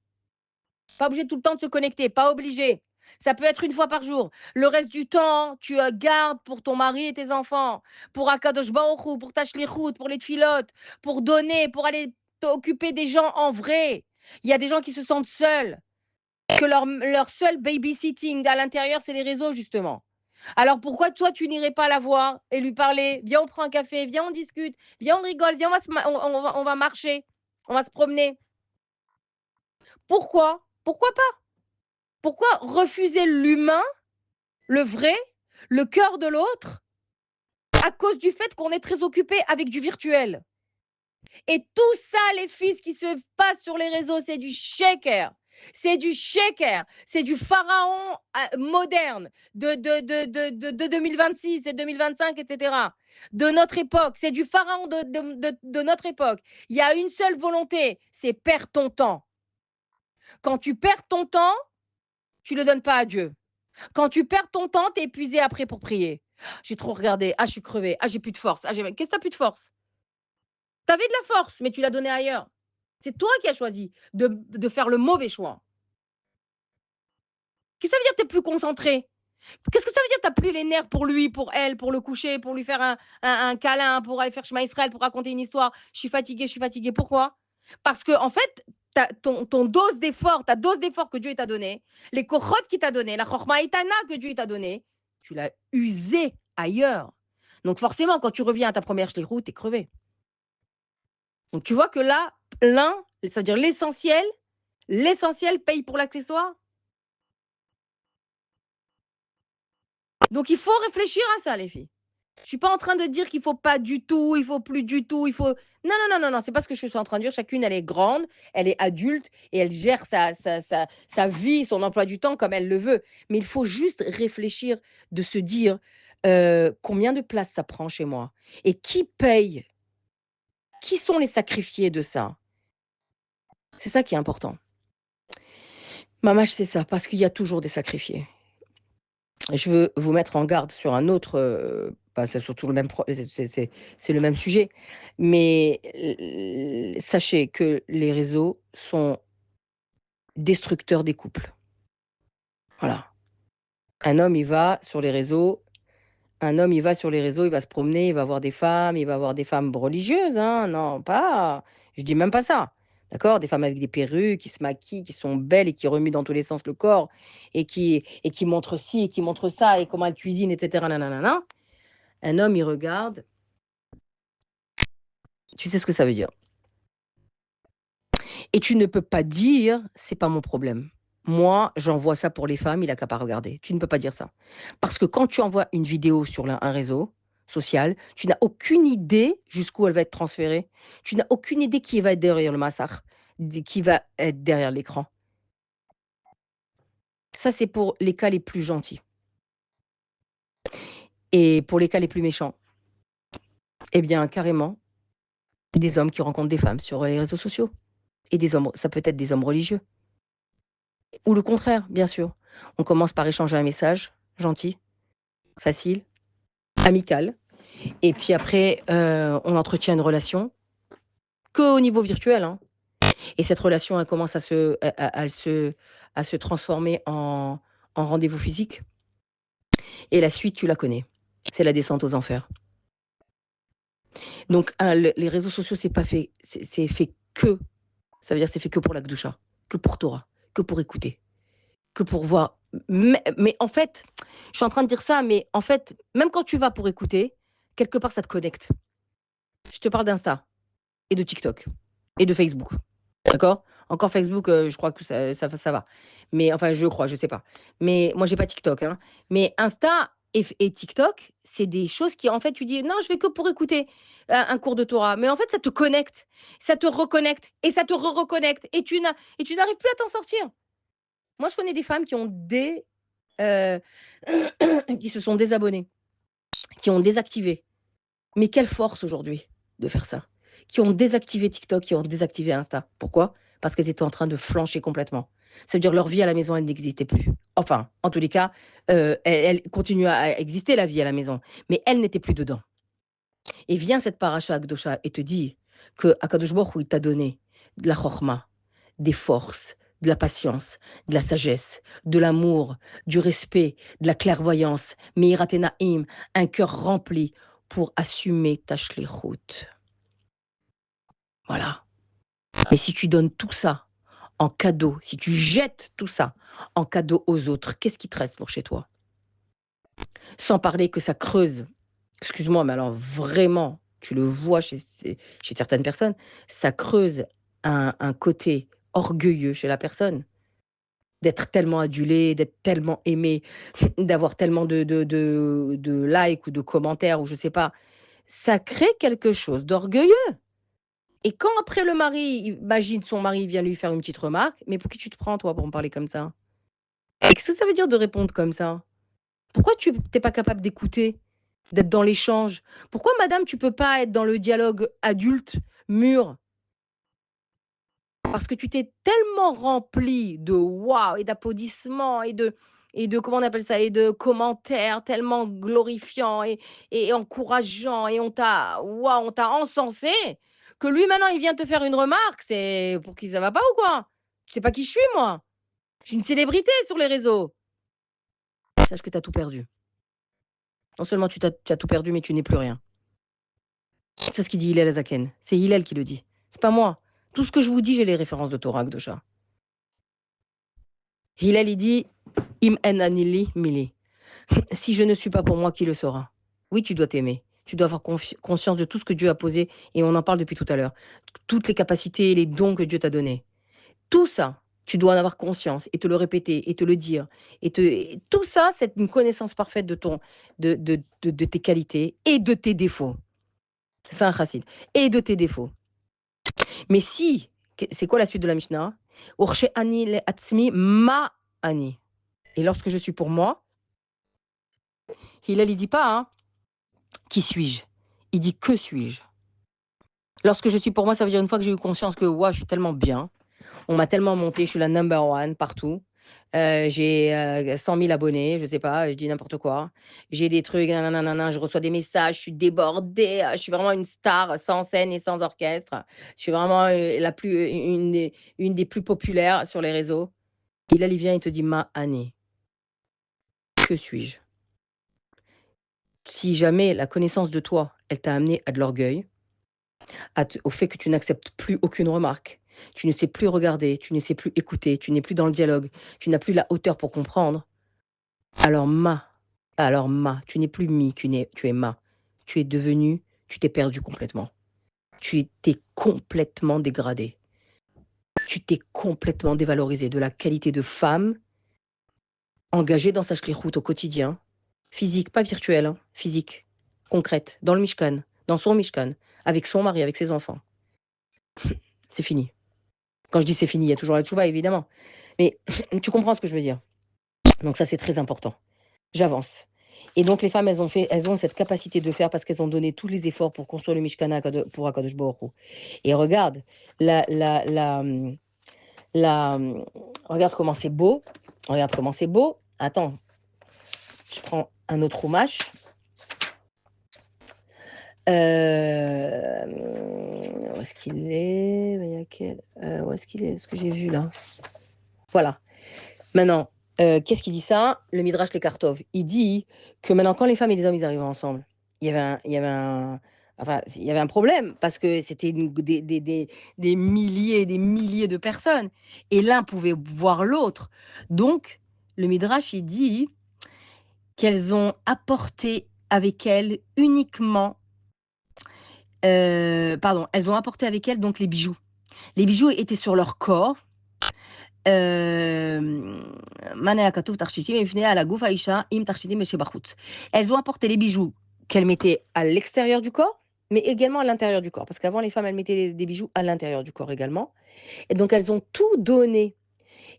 pas obligé tout le temps de se connecter, pas obligé. Ça peut être une fois par jour. Le reste du temps, tu gardes pour ton mari et tes enfants, pour Akadosh Baruch Hu, pour ta shlichut, pour les tfilotes, pour donner, pour aller t'occuper des gens en vrai. Il y a des gens qui se sentent seuls, que leur seul babysitting à l'intérieur, c'est les réseaux, justement. Alors pourquoi toi, tu n'irais pas la voir et lui parler? Viens, on prend un café, viens, on discute, viens, on rigole, viens, on va marcher, on va se promener. Pourquoi? Pourquoi pas? Pourquoi refuser l'humain, le vrai, le cœur de l'autre, à cause du fait qu'on est très occupé avec du virtuel? Et tout ça, les filles, ce qui se passe sur les réseaux, c'est du shaker. C'est du shaker. C'est du pharaon moderne de 2026 et 2025, etc. De notre époque. C'est du pharaon de notre époque. Il y a une seule volonté, c'est perdre ton temps. Quand tu perds ton temps, tu ne le donnes pas à Dieu. Quand tu perds ton temps, tu es épuisé après pour prier. J'ai trop regardé. Ah, je suis crevée. Ah, j'ai plus de force. Ah, qu'est-ce que tu n'as plus de force? Tu avais de la force, mais tu l'as donnée ailleurs. C'est toi qui as choisi de faire le mauvais choix. Qu'est-ce que ça veut dire que tu es plus concentré? Qu'est-ce que ça veut dire que tu as plus les nerfs pour lui, pour elle, pour le coucher, pour lui faire un câlin, pour aller faire Shema Israël, pour raconter une histoire? Je suis fatiguée, je suis fatiguée. Pourquoi? Parce que en fait, ton dose d'effort, ta dose d'effort que Dieu t'a donné, les kochot qu'il t'a donné, la chorma itana que Dieu t'a donné, tu l'as usé ailleurs. Donc forcément, quand tu reviens à ta première shlichut, tu es crevé. Donc tu vois que là, ça veut dire l'essentiel paye pour l'accessoire. Donc il faut réfléchir à ça, les filles. Je suis pas en train de dire qu'il faut pas du tout, il faut plus du tout, il faut. Non, c'est pas ce que je suis en train de dire. Chacune, elle est grande, elle est adulte et elle gère sa vie, son emploi du temps comme elle le veut. Mais il faut juste réfléchir, de se dire combien de place ça prend chez moi et qui paye, qui sont les sacrifiés de ça. C'est ça qui est important. Mamache, c'est ça, parce qu'il y a toujours des sacrifiés. Je veux vous mettre en garde sur un autre, c'est surtout le même c'est le même sujet, mais sachez que les réseaux sont destructeurs des couples. Voilà. Un homme, il va sur les réseaux un homme, il va sur les réseaux, il va se promener, il va voir des femmes religieuses, hein, non, pas je dis même pas ça, d'accord? Des femmes avec des perruques, qui se maquillent, qui sont belles et qui remuent dans tous les sens le corps et qui montrent ci et qui montrent ça et comment elles cuisinent et cetera nananana. Un homme, il regarde, tu sais ce que ça veut dire et tu ne peux pas dire: «C'est pas mon problème». Moi, j'envoie ça pour les femmes, il a qu'à pas regarder. Tu ne peux pas dire ça. Parce que quand tu envoies une vidéo sur un réseau social, tu n'as aucune idée jusqu'où elle va être transférée. Tu n'as aucune idée qui va être derrière le massacre, qui va être derrière l'écran. Ça, c'est pour les cas les plus gentils. Et pour les cas les plus méchants, eh bien, carrément, des hommes qui rencontrent des femmes sur les réseaux sociaux. Et des hommes, ça peut être des hommes religieux. Ou le contraire, bien sûr. On commence par échanger un message gentil, facile, amical. Et puis après, on entretient une relation qu'au niveau virtuel, hein. Et cette relation, elle commence à se transformer en rendez-vous physique. Et la suite, tu la connais. C'est la descente aux enfers. Donc, les réseaux sociaux, c'est fait que, ça veut dire c'est fait que pour la Gdoucha, que pour Torah, que pour écouter, que pour voir. Mais en fait, je suis en train de dire ça, mais en fait, même quand tu vas pour écouter, quelque part, ça te connecte. Je te parle d'Insta et de TikTok et de Facebook. D'accord? Encore Facebook, je crois que ça va. Mais enfin, je crois, je sais pas. Mais moi, j'ai pas TikTok, hein. Mais Insta et TikTok, c'est des choses qui, en fait, tu dis: «Non, je fais que pour écouter un cours de Torah». Mais en fait, ça te connecte, ça te reconnecte et ça te reconnecte et tu n'arrives plus à t'en sortir. Moi, je connais des femmes qui ont heu, qui se sont désabonnées, qui ont désactivé. Mais quelle force aujourd'hui de faire ça. Qui ont désactivé TikTok, qui ont désactivé Insta. Pourquoi? Parce qu'elles étaient en train de flancher complètement. Ça veut dire leur vie à la maison, elle n'existait plus. Enfin, en tous les cas, elle continue à exister la vie à la maison, mais elle n'était plus dedans. Et vient cette paracha Akdosha et te dit que Akadosh Baruch Hu, il t'a donné de la chorma, des forces, de la patience, de la sagesse, de l'amour, du respect, de la clairvoyance, Meiratenaim, un cœur rempli pour assumer ta shlichut. Voilà. Mais si tu donnes tout ça en cadeau, si tu jettes tout ça en cadeau aux autres, qu'est-ce qui te reste pour chez toi? Sans parler que ça creuse. Excuse-moi, mais alors vraiment, tu le vois chez certaines personnes, ça creuse un côté orgueilleux chez la personne. D'être tellement adulé, d'être tellement aimé, d'avoir tellement de likes ou de commentaires ou je sais pas. Ça crée quelque chose d'orgueilleux. Et quand après le mari, imagine son mari vient lui faire une petite remarque, mais pour qui tu te prends toi pour me parler comme ça? Et qu'est-ce que ça veut dire de répondre comme ça? Pourquoi tu n'es pas capable d'écouter, d'être dans l'échange? Pourquoi madame, tu peux pas être dans le dialogue adulte, mûr? Parce que tu t'es tellement rempli de waouh et d'applaudissements et de comment on appelle ça? Et de commentaires tellement glorifiants et encourageants et on t'a encensé que lui maintenant il vient te faire une remarque, c'est pour qui ça va pas ou quoi? Tu sais pas qui je suis moi? Je suis une célébrité sur les réseaux. Sache que tu as tout perdu. Non seulement tu as tout perdu, mais tu n'es plus rien. C'est ce qu'il dit Hillel Azaken. C'est Hillel qui le dit. C'est pas moi. Tout ce que je vous dis, j'ai les références de Torah Akdosha. Hillel, il dit Im en anili mili. Si je ne suis pas pour moi, qui le sera? Oui, tu dois t'aimer. Tu dois avoir conscience de tout ce que Dieu a posé, et on en parle depuis tout à l'heure. Toutes les capacités, les dons que Dieu t'a donnés. Tout ça, tu dois en avoir conscience et te le répéter et te le dire. Et tout ça, c'est une connaissance parfaite de tes qualités et de tes défauts. C'est ça un chassid. Et de tes défauts. Mais si, c'est quoi la suite de la Mishnah? Urshe ani le atzmi ma ani. Et lorsque je suis pour moi, Hillel, il dit pas, hein, qui suis-je? Il dit que suis-je? Lorsque je suis pour moi, ça veut dire une fois que j'ai eu conscience que ouais, je suis tellement bien, on m'a tellement monté, je suis la number one partout. J'ai 100 000 abonnés, je sais pas, je dis n'importe quoi. J'ai des trucs, nanana, je reçois des messages, je suis débordée, je suis vraiment une star sans scène et sans orchestre. Je suis vraiment une des plus populaires sur les réseaux. Et là, il vient et te dit ma année. Que suis-je? Si jamais la connaissance de toi, elle t'a amené à de l'orgueil, au fait que tu n'acceptes plus aucune remarque, tu ne sais plus regarder, tu ne sais plus écouter, tu n'es plus dans le dialogue, tu n'as plus la hauteur pour comprendre, alors tu n'es plus mi, tu es ma. Tu es devenu, tu t'es perdu complètement. Tu t'es complètement dégradé. Tu t'es complètement dévalorisé de la qualité de femme engagée dans sa shlichut au quotidien, physique, pas virtuelle, hein, physique, concrète, dans le Mishkan, dans son Mishkan, avec son mari, avec ses enfants. C'est fini. Quand je dis c'est fini, il y a toujours la tchouva, évidemment. Mais tu comprends ce que je veux dire. Donc ça, c'est très important. J'avance. Et donc les femmes, elles ont cette capacité de faire parce qu'elles ont donné tous les efforts pour construire le Mishkan pour Akadosh Baruch Hu. Et regarde, regarde comment c'est beau. Regarde comment c'est beau. Attends, je prends un autre hommage. Où est-ce qu'il est? Où est-ce qu'il est? Est-ce que j'ai vu là? Voilà. Maintenant, qu'est-ce qui dit ça? Le Midrash Lekartov. Il dit que maintenant, quand les femmes et les hommes ils arrivaient ensemble, il y avait un problème parce que c'était des milliers et des milliers de personnes et l'un pouvait voir l'autre. Donc, le Midrash, il dit qu'elles ont apporté avec elles uniquement, elles ont apporté avec elles donc les bijoux. Les bijoux étaient sur leur corps. Elles ont apporté les bijoux qu'elles mettaient à l'extérieur du corps, mais également à l'intérieur du corps. Parce qu'avant, les femmes, elles mettaient des bijoux à l'intérieur du corps également. Et donc, elles ont tout donné.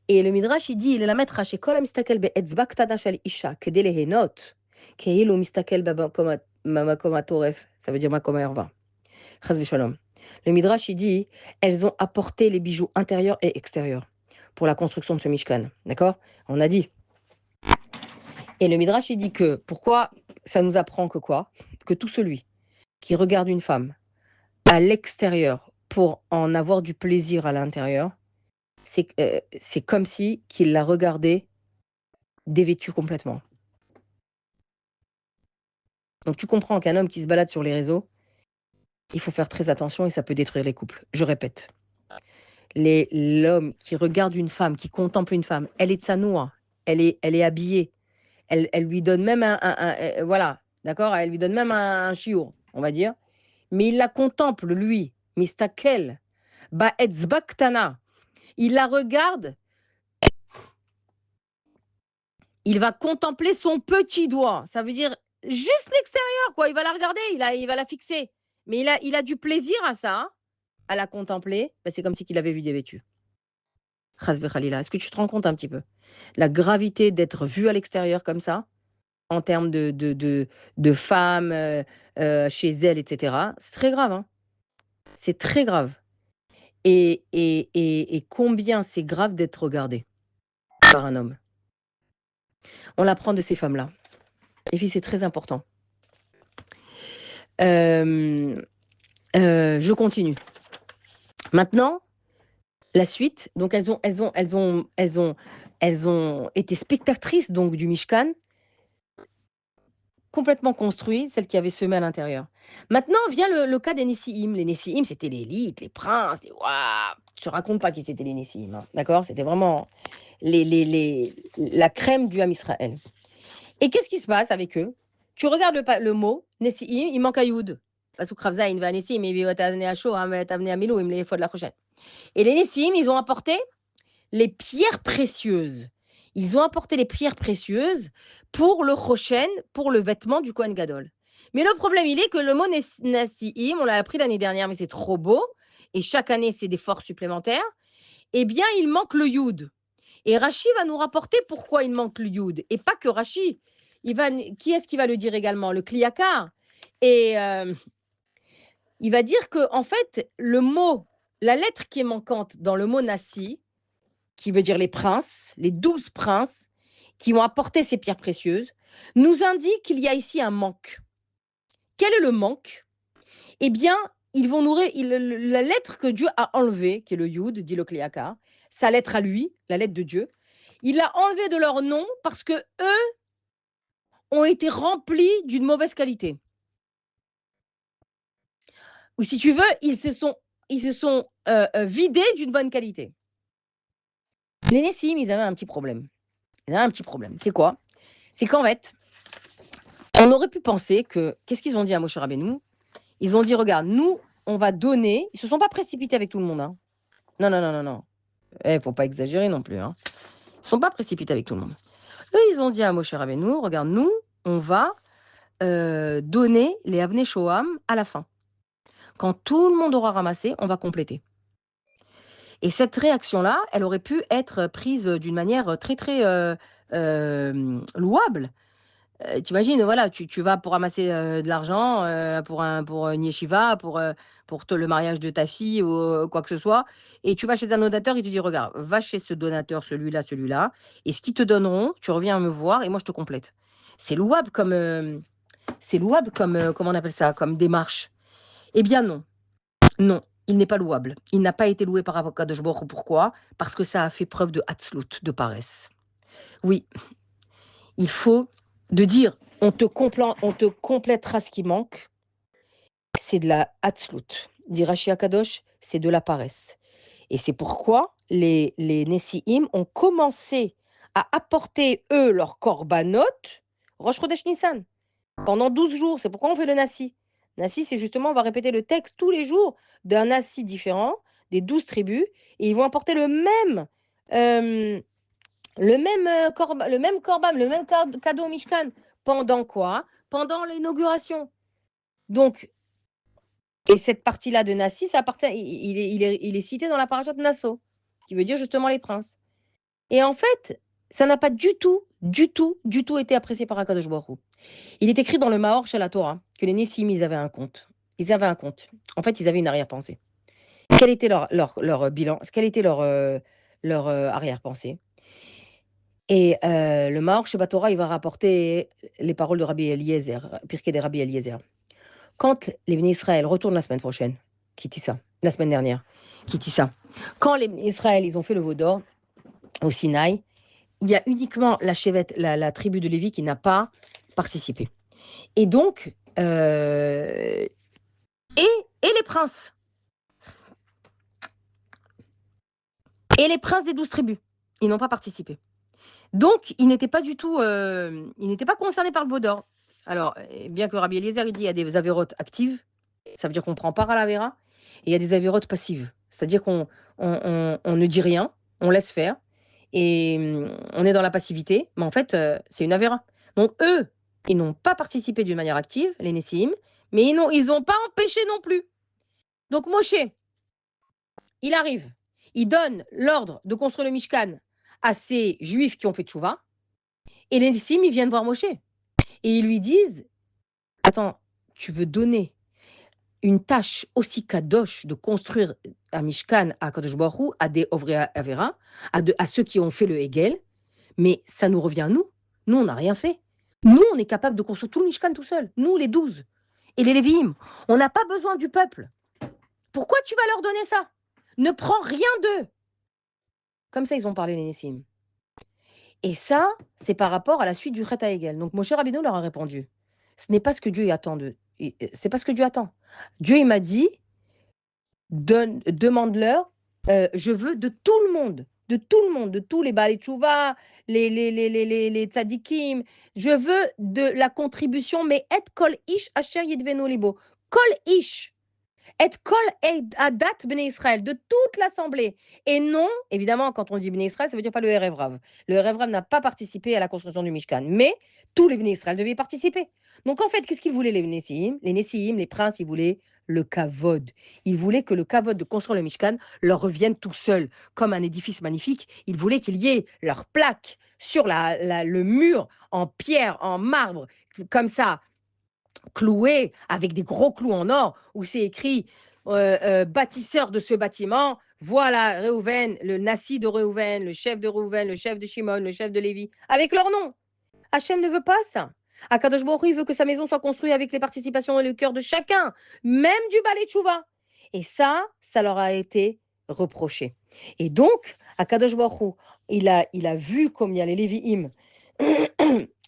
Et le Midrash, il dit, il est la maître chez Kol Mistakel be'etzba ktana shel isha, kede lehenot, ke'ilu mistakel b'makom hatoref. Ça veut dire makom ha'erva. Chas v'shalom. Le Midrash, il dit, elles ont apporté les bijoux intérieurs et extérieurs pour la construction de ce Mishkan. D'accord? On a dit. Et le Midrash, il dit que, pourquoi ça nous apprend que quoi? Que tout celui qui regarde une femme à l'extérieur pour en avoir du plaisir à l'intérieur, c'est comme si qu'il la regardait dévêtue complètement. Donc tu comprends qu'un homme qui se balade sur les réseaux, il faut faire très attention et ça peut détruire les couples. Je répète. L'homme qui regarde une femme, qui contemple une femme, elle est tsanoua, elle est habillée, elle lui donne même voilà, d'accord, elle lui donne même un chiour, on va dire. Mais il la contemple, lui, mistakel, ba'etzba ktana. Il la regarde, il va contempler son petit doigt. Ça veut dire juste l'extérieur, quoi. Il va la regarder, il va la fixer. Mais il a du plaisir à ça, à la contempler. Bah, c'est comme si qu'il avait vu des vêtus. Chasve khalila. Est-ce que tu te rends compte un petit peu la gravité d'être vu à l'extérieur comme ça, en termes de femmes chez elle, etc. C'est très grave, hein. C'est très grave. Et combien c'est grave d'être regardé par un homme. On l'apprend de ces femmes-là. Et puis c'est très important. Je continue. Maintenant, la suite. Donc elles ont été spectatrices donc du Mishkan, complètement construit, celles qui avaient semé à l'intérieur. Maintenant vient le cas des Nessi'im. Les Nessi'im, c'était l'élite, les princes, les waouh. Je raconte pas qui c'était les Nessi'im, hein, d'accord? C'était vraiment la crème du Ham Israël. Et qu'est-ce qui se passe avec eux? Tu regardes le mot Nessi'im, il manque à Youd. Et les Nessi'im, ils ont apporté les pierres précieuses. Ils ont apporté les pierres précieuses pour le Choshen, pour le vêtement du Kohen Gadol. Mais le problème, il est que le mot Nessi'im, on l'a appris l'année dernière, mais c'est trop beau, et chaque année, c'est des forces supplémentaires, eh bien, il manque le Yud. Et Rashi va nous rapporter pourquoi il manque le Yud. Et pas que Rashi. Qui est-ce qui va le dire également? Le Kliyakar. Et il va dire que, en fait, le mot, la lettre qui est manquante dans le mot Nassi, qui veut dire les princes, les 12 princes qui ont apporté ces pierres précieuses, nous indique qu'il y a ici un manque. Quel est le manque? Eh bien, ils vont nourrir la lettre que Dieu a enlevée, qui est le Yud, dit le Kliyakar, sa lettre à lui, la lettre de Dieu. Il l'a enlevée de leur nom parce que eux ont été remplis d'une mauvaise qualité. Ou si tu veux, ils se sont vidés d'une bonne qualité. Les Nessim, ils avaient un petit problème. C'est quoi? C'est qu'en fait, on aurait pu penser que, qu'est-ce qu'ils ont dit à Moshe Rabbeinu? Ils ont dit, regarde, nous, on va donner. Ils se sont pas précipités avec tout le monde, hein. Non, non, non, non, non. Faut pas exagérer non plus, hein. Ils sont pas précipités avec tout le monde. Eux, ils ont dit à Moshe Rabbeinu, regarde, nous, on va donner les Avnei Shoham à la fin. Quand tout le monde aura ramassé, on va compléter. Et cette réaction-là, elle aurait pu être prise d'une manière très, très louable. T'imagines, voilà, tu vas pour ramasser de l'argent pour une yeshiva, pour le mariage de ta fille ou quoi que ce soit, et tu vas chez un donateur, il te dit, regarde, va chez ce donateur, celui-là, et ce qu'ils te donneront, tu reviens me voir et moi je te complète. C'est louable comme comment on appelle ça, comme démarche. Eh bien non, non, il n'est pas louable. Il n'a pas été loué par avocat de Jbor. Pourquoi? Parce que ça a fait preuve de hatzlut, de paresse. Oui, il faut de dire, on te complétera ce qui manque, c'est de la hatzlut. Dit Rashi Akadosh, c'est de la paresse. Et c'est pourquoi les Nessi'im ont commencé à apporter, eux, leur korbanot, Rosh Chodesh Nissan, pendant 12 jours. C'est pourquoi on fait le Nassi. Nassi, c'est justement, on va répéter le texte tous les jours d'un Nassi différent, des 12 tribus, et ils vont apporter euh, le même korban, le même cadeau au Mishkan. Pendant quoi? Pendant l'inauguration. Donc, et cette partie-là de Nassi, ça appartient, il est cité dans la parashat de Nassau, qui veut dire justement les princes. Et en fait, ça n'a pas du tout, du tout, du tout été apprécié par Akadosh Baruch Hu. Il est écrit dans le Maor chez la Torah que les Nessim, ils avaient un compte. Ils avaient un compte. En fait, ils avaient une arrière-pensée. Quel était leur bilan? Quel était leur arrière-pensée? Et le Maor chez Torah, il va rapporter les paroles de Rabbi Eliezer, Pirkei de Rabbi Eliezer. Quand les bénis Israël retournent la semaine prochaine, qui dit ça? La semaine dernière, qui dit ça? Quand les bénis Israël, ils ont fait le veau d'or au Sinaï, il y a uniquement la tribu de Lévi qui n'a pas participé. Et donc, et les princes. Et les princes des 12 tribus. Ils n'ont pas participé. Donc, il n'était pas du tout, il n'était pas concerné par le veau d'or. Alors, bien que Rabbi Eliezer, il dit il y a des avérotes actives, ça veut dire qu'on prend part à l'avéra, et il y a des avérotes passives. C'est-à-dire qu'on ne dit rien, on laisse faire, et on est dans la passivité, mais en fait, c'est une avéra. Donc, eux, ils n'ont pas participé d'une manière active, les Nessim, mais ils n'ont pas empêché non plus. Donc, Moshe, il arrive, il donne l'ordre de construire le Mishkan à ces juifs qui ont fait tchouva, et les Nessim, ils viennent voir Moshe. Et ils lui disent: «Attends, tu veux donner une tâche aussi kadosh de construire un Mishkan à Kadosh Baruch Hu, à des Ovrei Avera, à ceux qui ont fait le Hegel, mais ça nous revient à nous. Nous, on n'a rien fait. Nous, on est capable de construire tout le Mishkan tout seul, nous les 12 et les Lévi'im. On n'a pas besoin du peuple. Pourquoi tu vas leur donner ça? Ne prends rien d'eux.» Comme ça, ils ont parlé les Nessim. Et ça, c'est par rapport à la suite du Chet Hegel. Donc Moshe Rabbeinu leur a répondu: ce n'est pas ce que Dieu y attend de, c'est pas ce que Dieu attend. Dieu, il m'a dit: demande-leur, je veux de tout le monde, de tout le monde, de tous les Baalei Tchouva, les tzadikim, je veux de la contribution, mais et kol ish asher yidvenu libo. Kol ish. Et kol adat bnei Israël, de toute l'assemblée. Et non, évidemment, quand on dit bnei Israël, ça veut dire pas le Erev Rav. Le Erev Rav n'a pas participé à la construction du Mishkan, mais tous les bnei Israël devaient y participer. Donc en fait, qu'est-ce qu'ils voulaient les Nessiim? Les Nessiim, les princes, ils voulaient le kavod. Ils voulaient que le kavod de construire le Mishkan leur revienne tout seul, comme un édifice magnifique. Ils voulaient qu'il y ait leur plaque sur le mur en pierre, en marbre, comme ça, cloué avec des gros clous en or, où c'est écrit bâtisseur de ce bâtiment. Voilà Réhouven, le Nassi de Réhouven, le chef de Réhouven, le chef de Shimon, le chef de Lévi, avec leur nom. Hachem ne veut pas ça. Akadosh Baruch Hu, il veut que sa maison soit construite avec les participations et le cœur de chacun, même du Balei Tchouva. Et ça leur a été reproché. Et donc, Akadosh Baruch Hu, il a vu combien les Lévi'im,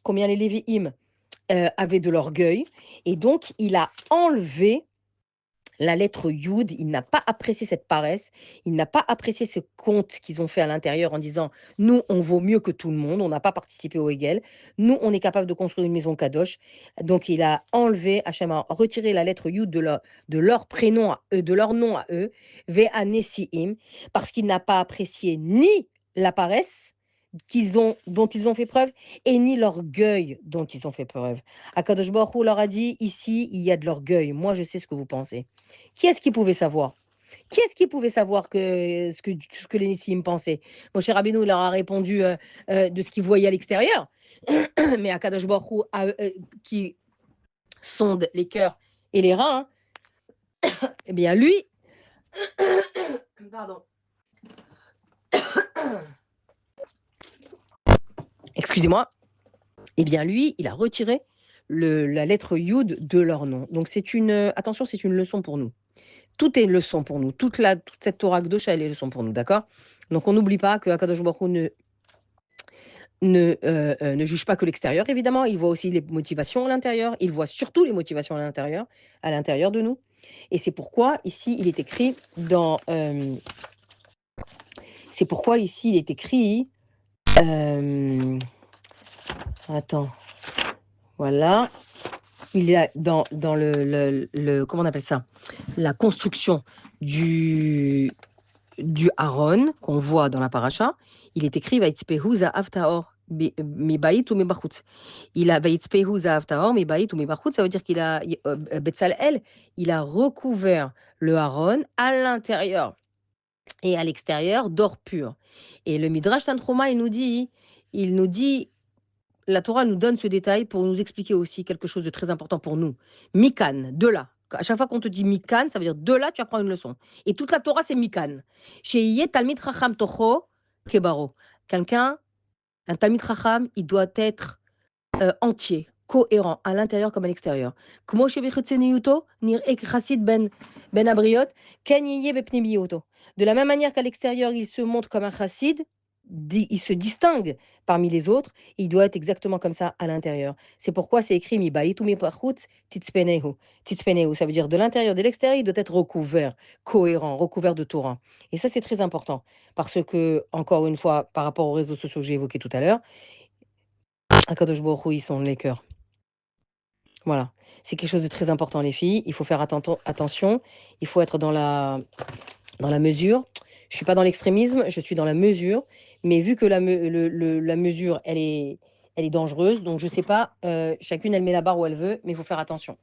combien les Lévi'im avait de l'orgueil, et donc il a enlevé la lettre Yud. Il n'a pas apprécié cette paresse, il n'a pas apprécié ce compte qu'ils ont fait à l'intérieur en disant: nous, on vaut mieux que tout le monde, on n'a pas participé au Hegel, nous, on est capable de construire une maison Kadosh. Donc il a enlevé, Hachem a retiré la lettre Yud de leur prénom à eux, de leur nom à eux, Ve'a Nesiim, parce qu'il n'a pas apprécié ni la paresse dont ils ont fait preuve, et ni l'orgueil dont ils ont fait preuve. Akadosh Baruch Hu leur a dit: ici, il y a de l'orgueil. Moi, je sais ce que vous pensez. Qui est-ce qui pouvait savoir? Qui est-ce qui pouvait savoir ce que les Nissim pensaient? Moshe Rabbeinu leur a répondu de ce qu'il voyait à l'extérieur. Mais Akadosh Baruch Hu, qui sonde les cœurs et les reins, eh bien lui, pardon, excusez-moi, eh bien lui, il a retiré la lettre Yud de leur nom. Donc attention, c'est une leçon pour nous. Tout est une leçon pour nous. Toute cette Torah Kdosha, elle est leçon pour nous, d'accord? Donc on n'oublie pas que Akadosh Baruch Hu ne juge pas que l'extérieur, évidemment. Il voit aussi les motivations à l'intérieur. Il voit surtout les motivations à l'intérieur de nous. Et c'est pourquoi ici il est écrit attends, voilà. Il y a dans le comment on appelle ça? La construction du Aaron qu'on voit dans la paracha, il est écrit Vaitzpehu za'av tahor mibayit ou mibachutz. Il a Vaitzpehu za'av tahor mibayit ou mibachutz, ça veut dire qu'il a Betzalel, il a recouvert le Aaron à l'intérieur et à l'extérieur d'or pur. Et le Midrash Tanchuma, il nous dit, la Torah nous donne ce détail pour nous expliquer aussi quelque chose de très important pour nous. Mikan, de là. À chaque fois qu'on te dit Mikan, ça veut dire de là, tu apprends une leçon. Et toute la Torah, c'est Mikan. Sheyeh Talmid Chacham Tocho Kebaro. Un Talmid Chacham, il doit être entier, cohérent, à l'intérieur comme à l'extérieur. Kmo shebechitzeniuto, nir'e chassid ben abriot, ken yiyeh bepnimiyuto. De la même manière qu'à l'extérieur, il se montre comme un chassid, il se distingue parmi les autres, il doit être exactement comme ça à l'intérieur. C'est pourquoi c'est écrit mi baït ou mi parchutz titzpenehu. Titzpenehu, ça veut dire de l'intérieur, de l'extérieur, il doit être recouvert, cohérent, recouvert de Torah. Et ça, c'est très important parce que, encore une fois, par rapport aux réseaux sociaux que j'ai évoqués tout à l'heure, Akadosh Baruch Hu, ils sont les cœurs. Voilà. C'est quelque chose de très important, les filles. Il faut faire attention. Il faut être dans la mesure. Je suis pas dans l'extrémisme, je suis dans la mesure. Mais vu que la mesure, elle est dangereuse, donc je sais pas, chacune, elle met la barre où elle veut, mais il faut faire attention.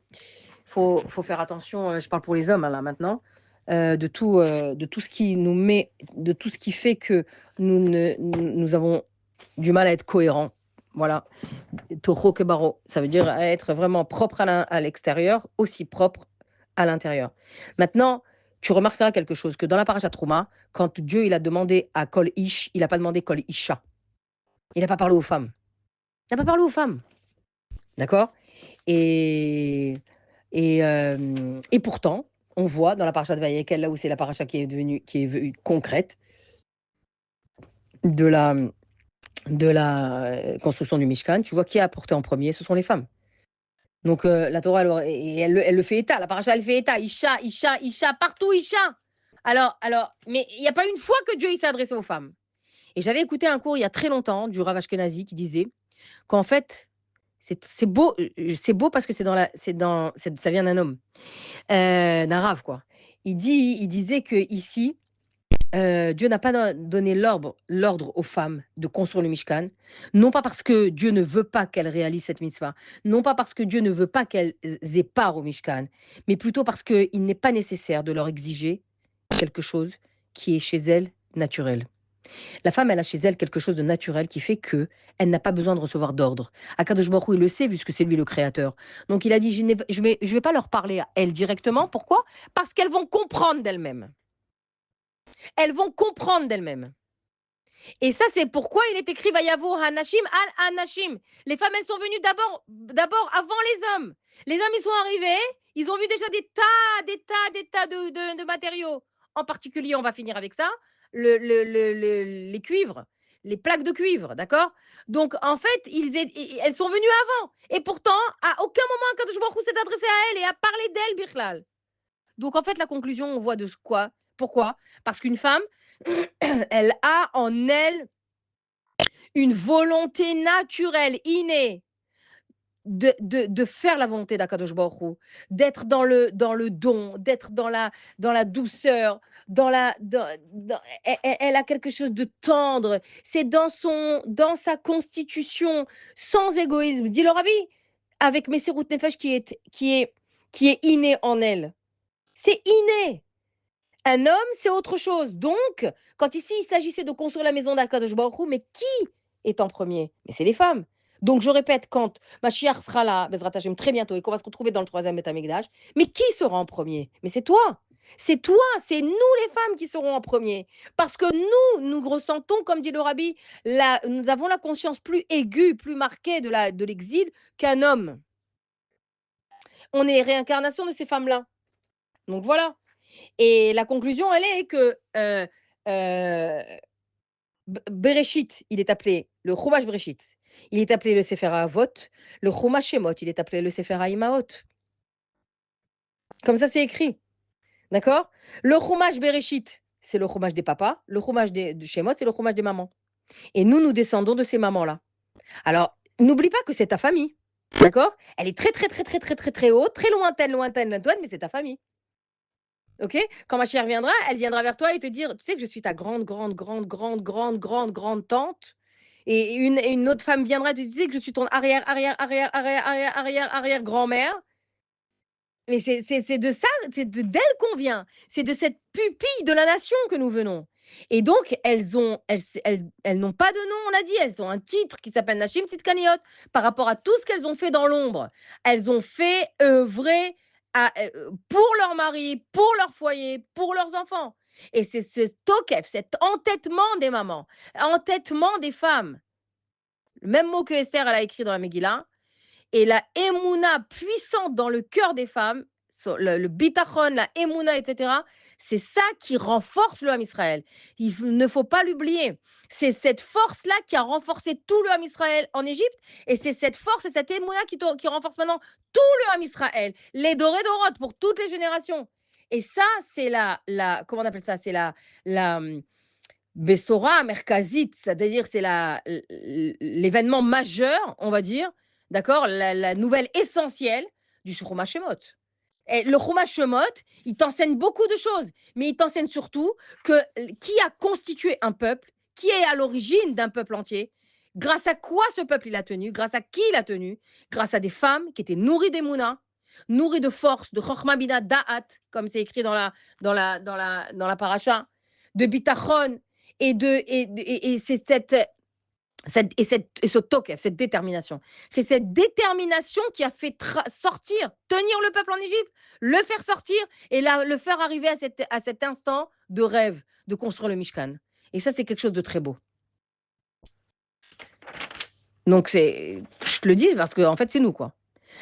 Faut faire attention, je parle pour les hommes, hein, là, maintenant, de tout ce qui nous met, de tout ce qui fait que nous avons du mal à être cohérents. Voilà. Toho que baro. Ça veut dire être vraiment propre à l'extérieur, aussi propre à l'intérieur. Maintenant, tu remarqueras quelque chose, que dans la paracha Trouma, quand Dieu il a demandé à Kol Ish, il n'a pas demandé Kol Isha. Il n'a pas parlé aux femmes. Il n'a pas parlé aux femmes. D'accord. et, et pourtant, on voit dans la paracha de Vayekel, là où c'est la paracha qui est concrète de la construction du Mishkan, tu vois qui a apporté en premier, ce sont les femmes. Donc la Torah, elle le fait état, la paracha, elle fait état, Isha, Isha, Isha, partout Isha. Mais il n'y a pas une fois que Dieu il s'est adressé aux femmes. Et j'avais écouté un cours il y a très longtemps du Rav Ashkenazi qui disait qu'en fait, c'est beau parce que ça vient d'un homme, d'un Rav, quoi. Il disait que ici, Dieu n'a pas donné l'ordre aux femmes de construire le Mishkan, non pas parce que Dieu ne veut pas qu'elles réalisent cette mitzvah, non pas parce que Dieu ne veut pas qu'elles aient part au Mishkan, mais plutôt parce qu'il n'est pas nécessaire de leur exiger quelque chose qui est chez elles naturel. La femme, elle a chez elle quelque chose de naturel qui fait que elle n'a pas besoin de recevoir d'ordre. Akadosh Baruch Hu, il le sait puisque c'est lui le créateur. Donc il a dit, je vais pas leur parler à elles directement. Pourquoi? Parce qu'elles vont comprendre d'elles-mêmes. Elles vont comprendre d'elles-mêmes. Et ça, c'est pourquoi il est écrit Vayavo Hanashim al Hanashim. Les femmes, elles sont venues d'abord avant les hommes. Les hommes, ils sont arrivés, ils ont vu déjà des tas de matériaux. En particulier, on va finir avec ça, les cuivres, les plaques de cuivre, d'accord. Donc, en fait, elles sont venues avant. Et pourtant, à aucun moment, Kadosh Baruch Hu s'est adressé à elles et a parlé d'elles, Bichlal. Donc, en fait, la conclusion, on voit de quoi. Pourquoi? Parce qu'une femme, elle a en elle une volonté naturelle, innée, de faire la volonté d'Akadosh Baruch Hu, d'être dans le don, d'être dans la douceur, elle a quelque chose de tendre. C'est dans sa constitution, sans égoïsme. Dit le Rabbi, avec Messirut Nefesh qui est inné en elle. C'est inné. Un homme, c'est autre chose. Donc, quand ici, il s'agissait de construire la maison d'Akadosh Baruch Hu, mais qui est en premier? Mais c'est les femmes. Donc, je répète, quand Mashiach sera là, Bezrat Hashem, très bientôt, et qu'on va se retrouver dans le troisième Beth Amikdash, mais qui sera en premier? Mais c'est toi. C'est toi, c'est nous les femmes qui serons en premier. Parce que nous ressentons, comme dit le Rabbi, nous avons la conscience plus aiguë, plus marquée de l'exil qu'un homme. On est réincarnation de ces femmes-là. Donc voilà. Et la conclusion, elle est que Bereshit, il est appelé le Chumash Bereshit. Il est appelé le Sefer Avot. Le Chumash Shemot, il est appelé le Sefer Imaot. Comme ça, c'est écrit. D'accord. Le Chumash Bereshit, c'est le Chumash des papas. Le Chumash de Shemot, c'est le Chumash des mamans. Et nous descendons de ces mamans-là. Alors, n'oublie pas que c'est ta famille. D'accord. Elle est très, très, très, très, très, très, très haute, très lointaine, mais c'est ta famille. OK? Quand ma chère viendra, elle viendra vers toi et te dire: «Tu sais que je suis ta grande tante?» Et une autre femme viendra et te dire: «Tu sais que je suis ton arrière grand-mère?» Mais c'est de ça, d'elle qu'on vient. C'est de cette pupille de la nation que nous venons. Et donc elles n'ont pas de nom, on l'a dit, elles ont un titre qui s'appelle Nashim Tzidkaniot par rapport à tout ce qu'elles ont fait dans l'ombre. Elles ont fait œuvrer pour leur mari, pour leur foyer, pour leurs enfants. Et c'est ce tokef, cet entêtement des mamans, entêtement des femmes. Le même mot que Esther, elle a écrit dans la Megillah, et la émouna puissante dans le cœur des femmes, le bitachon, la émouna, etc., C'est ça qui renforce le Ham Israël. Ne faut pas l'oublier. C'est cette force-là qui a renforcé tout le Ham Israël en Égypte, et c'est cette force et cette émouna qui renforce maintenant tout le Ham Israël, les dorés d'Oroth pour toutes les générations. Et ça, c'est comment on appelle ça? C'est la Bessora Merkazit, c'est-à-dire c'est l'événement majeur, on va dire, d'accord, la nouvelle essentielle du Chumash Shemot. Et le Chumash Shemot, il t'enseigne beaucoup de choses, mais il t'enseigne surtout que qui a constitué un peuple, qui est à l'origine d'un peuple entier, grâce à quoi ce peuple il a tenu, grâce à qui il a tenu, grâce à des femmes qui étaient nourries d'Emouna, nourries de force, de Chochma Bina Da'at, comme c'est écrit dans la paracha, de Bitachon, et c'est ce tokef, cette détermination. C'est cette détermination qui a fait sortir, tenir le peuple en Égypte, le faire sortir et le faire arriver à cet instant de rêve de construire le Mishkan. Et ça, c'est quelque chose de très beau. Donc, je te le dis parce qu'en fait, c'est nous, quoi.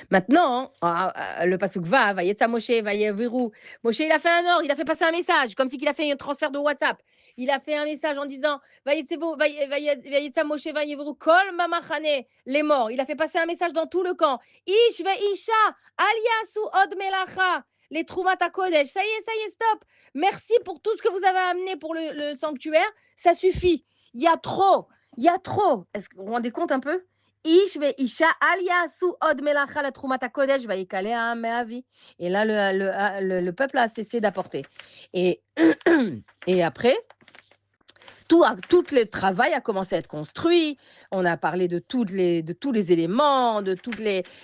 Maintenant, le pasuk va, Vayetza Moshe, Vayeviru. Moshe, il a fait un ordre, il a fait passer un message, comme si il a fait un transfert de WhatsApp. Il a fait un message en disant Vayetza Moshe, Vayeviru, Kol Mamachane, les morts. Il a fait passer un message dans tout le camp. Ish ve Isha, Aliasu Od Melacha, les Troumat Kodesh. Ça y est, stop. Merci pour tout ce que vous avez amené pour le sanctuaire. Ça suffit. Il y a trop. Est-ce que vous vous rendez compte un peu? Ish ve Isha aliasu od melacha la trumata kodesh va yikalea meavi. Et là, le peuple a cessé d'apporter. Et, et après, tout le travail a commencé à être construit. On a parlé de tous les éléments, de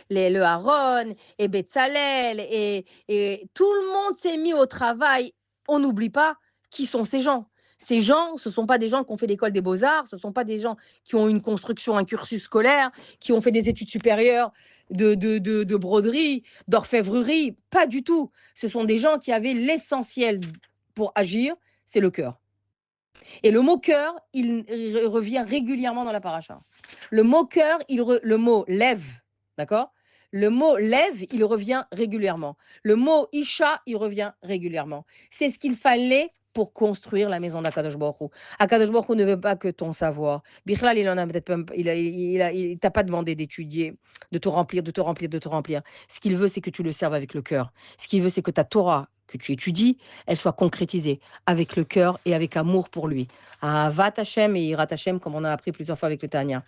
le Aaron et Betzalel. Et tout le monde s'est mis au travail. On n'oublie pas qui sont ces gens. Ces gens, ce ne sont pas des gens qui ont fait l'école des beaux-arts, ce ne sont pas des gens qui ont une construction, un cursus scolaire, qui ont fait des études supérieures de broderie, d'orfèvrerie. Pas du tout. Ce sont des gens qui avaient l'essentiel pour agir, c'est le cœur. Et le mot cœur, il revient régulièrement dans la paracha. Le mot cœur, le mot lève, d'accord? Le mot lève, il revient régulièrement. Le mot isha, il revient régulièrement. C'est ce qu'il fallait pour construire la maison d'Akadosh Baruch Hu. Akadosh Baruch Hu ne veut pas que ton savoir. Bichlal, il en a peut-être pas, il t'a pas demandé d'étudier, de te remplir. Ce qu'il veut, c'est que tu le serves avec le cœur. Ce qu'il veut, c'est que ta Torah que tu étudies, elle soit concrétisée avec le cœur et avec amour pour lui. Ahavat Hashem et Yirat Hashem, comme on a appris plusieurs fois avec le Tanya.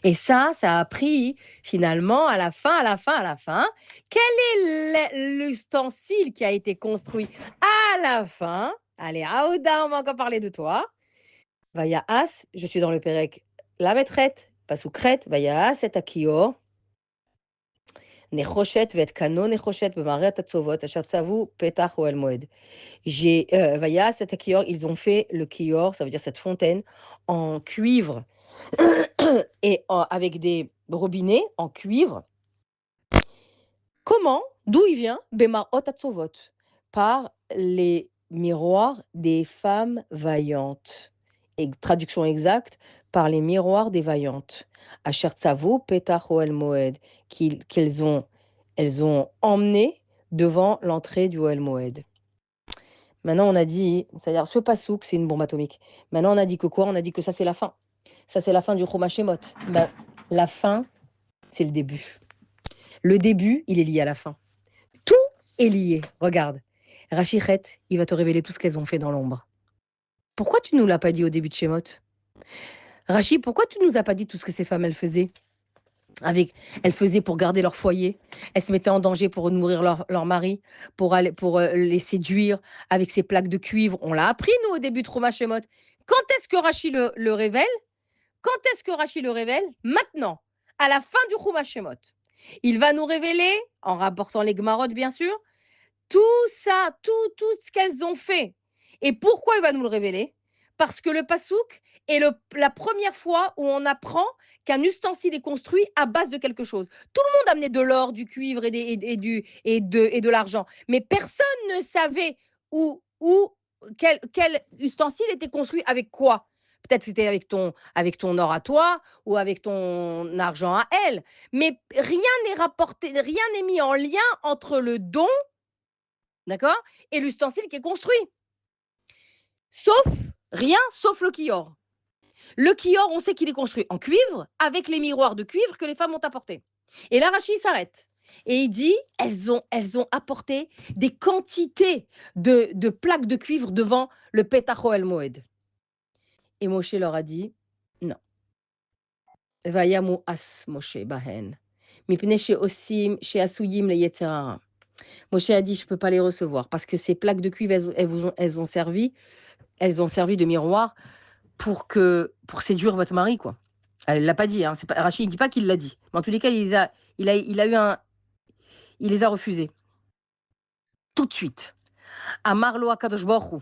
Et ça a appris finalement à la fin, quel est l'ustensile qui a été construit à la fin. Allez, Aouda, on va encore parler de toi. Vayaas, je suis dans le Pérec, la maîtrette, Pasukret, Vayaas et Akior. Nechoshet vet kano nechoshet b'maret atzovot asher tzavu petach oel moed. Vaya cet kior, ils ont fait le kior, ça veut dire cette fontaine en cuivre et avec des robinets en cuivre. Comment? D'où il vient? Bemarot atzovot, par les miroirs des femmes vaillantes. Et traduction exacte, par les miroirs des vaillantes. Asher tzavu petach oel moed, elles ont emmené devant l'entrée du Oel Moed. Maintenant, on a dit, c'est-à-dire ce pasouk, c'est une bombe atomique. Maintenant, on a dit que quoi? On a dit que ça, c'est la fin. Ça, c'est la fin du Chumash Shemot. Ben, la fin, c'est le début. Le début, il est lié à la fin. Tout est lié. Regarde. Rachichet, il va te révéler tout ce qu'elles ont fait dans l'ombre. Pourquoi tu ne nous l'as pas dit au début de Shemot? Rachi, pourquoi tu ne nous as pas dit tout ce que ces femmes, elles faisaient? Elles faisaient pour garder leur foyer, elles se mettaient en danger pour nourrir leur mari, pour les séduire avec ces plaques de cuivre. On l'a appris, nous, au début de Chumash Shemot. Quand est-ce que Rachi le révèle? Quand est-ce que Rachi le révèle? Maintenant, à la fin du Chumash Shemot. Il va nous révéler, en rapportant les Gemarot, bien sûr, tout ça, tout ce qu'elles ont fait. Et pourquoi il va nous le révéler? Parce que le pasouk est la première fois où on apprend qu'un ustensile est construit à base de quelque chose. Tout le monde amenait de l'or, du cuivre et de l'argent, mais personne ne savait quel ustensile était construit avec quoi. Peut-être c'était avec ton or à toi ou avec ton argent à elle, mais rien n'est rapporté, rien n'est mis en lien entre le don, d'accord, et l'ustensile qui est construit. sauf, rien sauf le kior. Le kior, on sait qu'il est construit en cuivre, avec les miroirs de cuivre que les femmes ont apportés. Et là, Rachid s'arrête. Et il dit, elles ont apporté des quantités de plaques de cuivre devant le Petacho El Moed. Et Moshe leur a dit, non. Vayamu as Moshe bahen. Mipne she'osim she'asuyim le yetzer hara. Moshe a dit, je ne peux pas les recevoir parce que ces plaques de cuivre, elles ont servi de miroir pour séduire votre mari, quoi. Elle ne l'a pas dit, hein. Rachid ne dit pas qu'il l'a dit. Mais en tous les cas, il les a refusés. Tout de suite. Amarlo Akadosh Baruch Hu,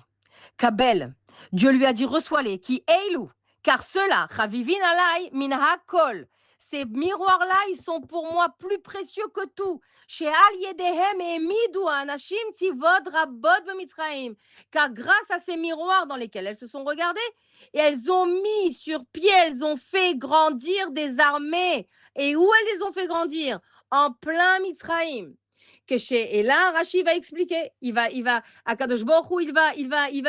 Kabel, Dieu lui a dit, reçois-les, qui Eilu, car ceux-là, Chavivin alai min hakol, ces miroirs-là, ils sont pour moi plus précieux que tout. She'al yedehem emidu anashim tivod rabot b'mitzraim, car grâce à ces miroirs dans lesquels elles se sont regardées, et elles ont mis sur pied, elles ont fait grandir des armées. Et où elles les ont fait grandir? En plein Mitzraïm. Et là, Rashi va expliquer. Akadosh Baruch Hu, il va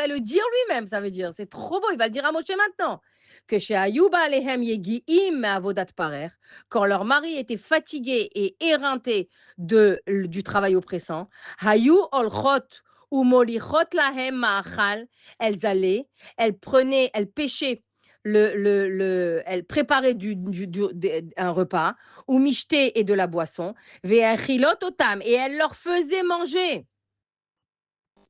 le dire lui-même, ça veut dire. C'est trop beau, il va le dire à Moshe maintenant. Que chez Ayuba Alehem Yegiim Avodat Parer, quand leur mari était fatigué et éreinté du travail oppressant, Hayu Olchot ou Molichot Lahem Maachal, elles allaient, elles pêchaient elles préparaient un repas, ou michté et de la boisson, ve'achilot otam, et elle leur faisait manger.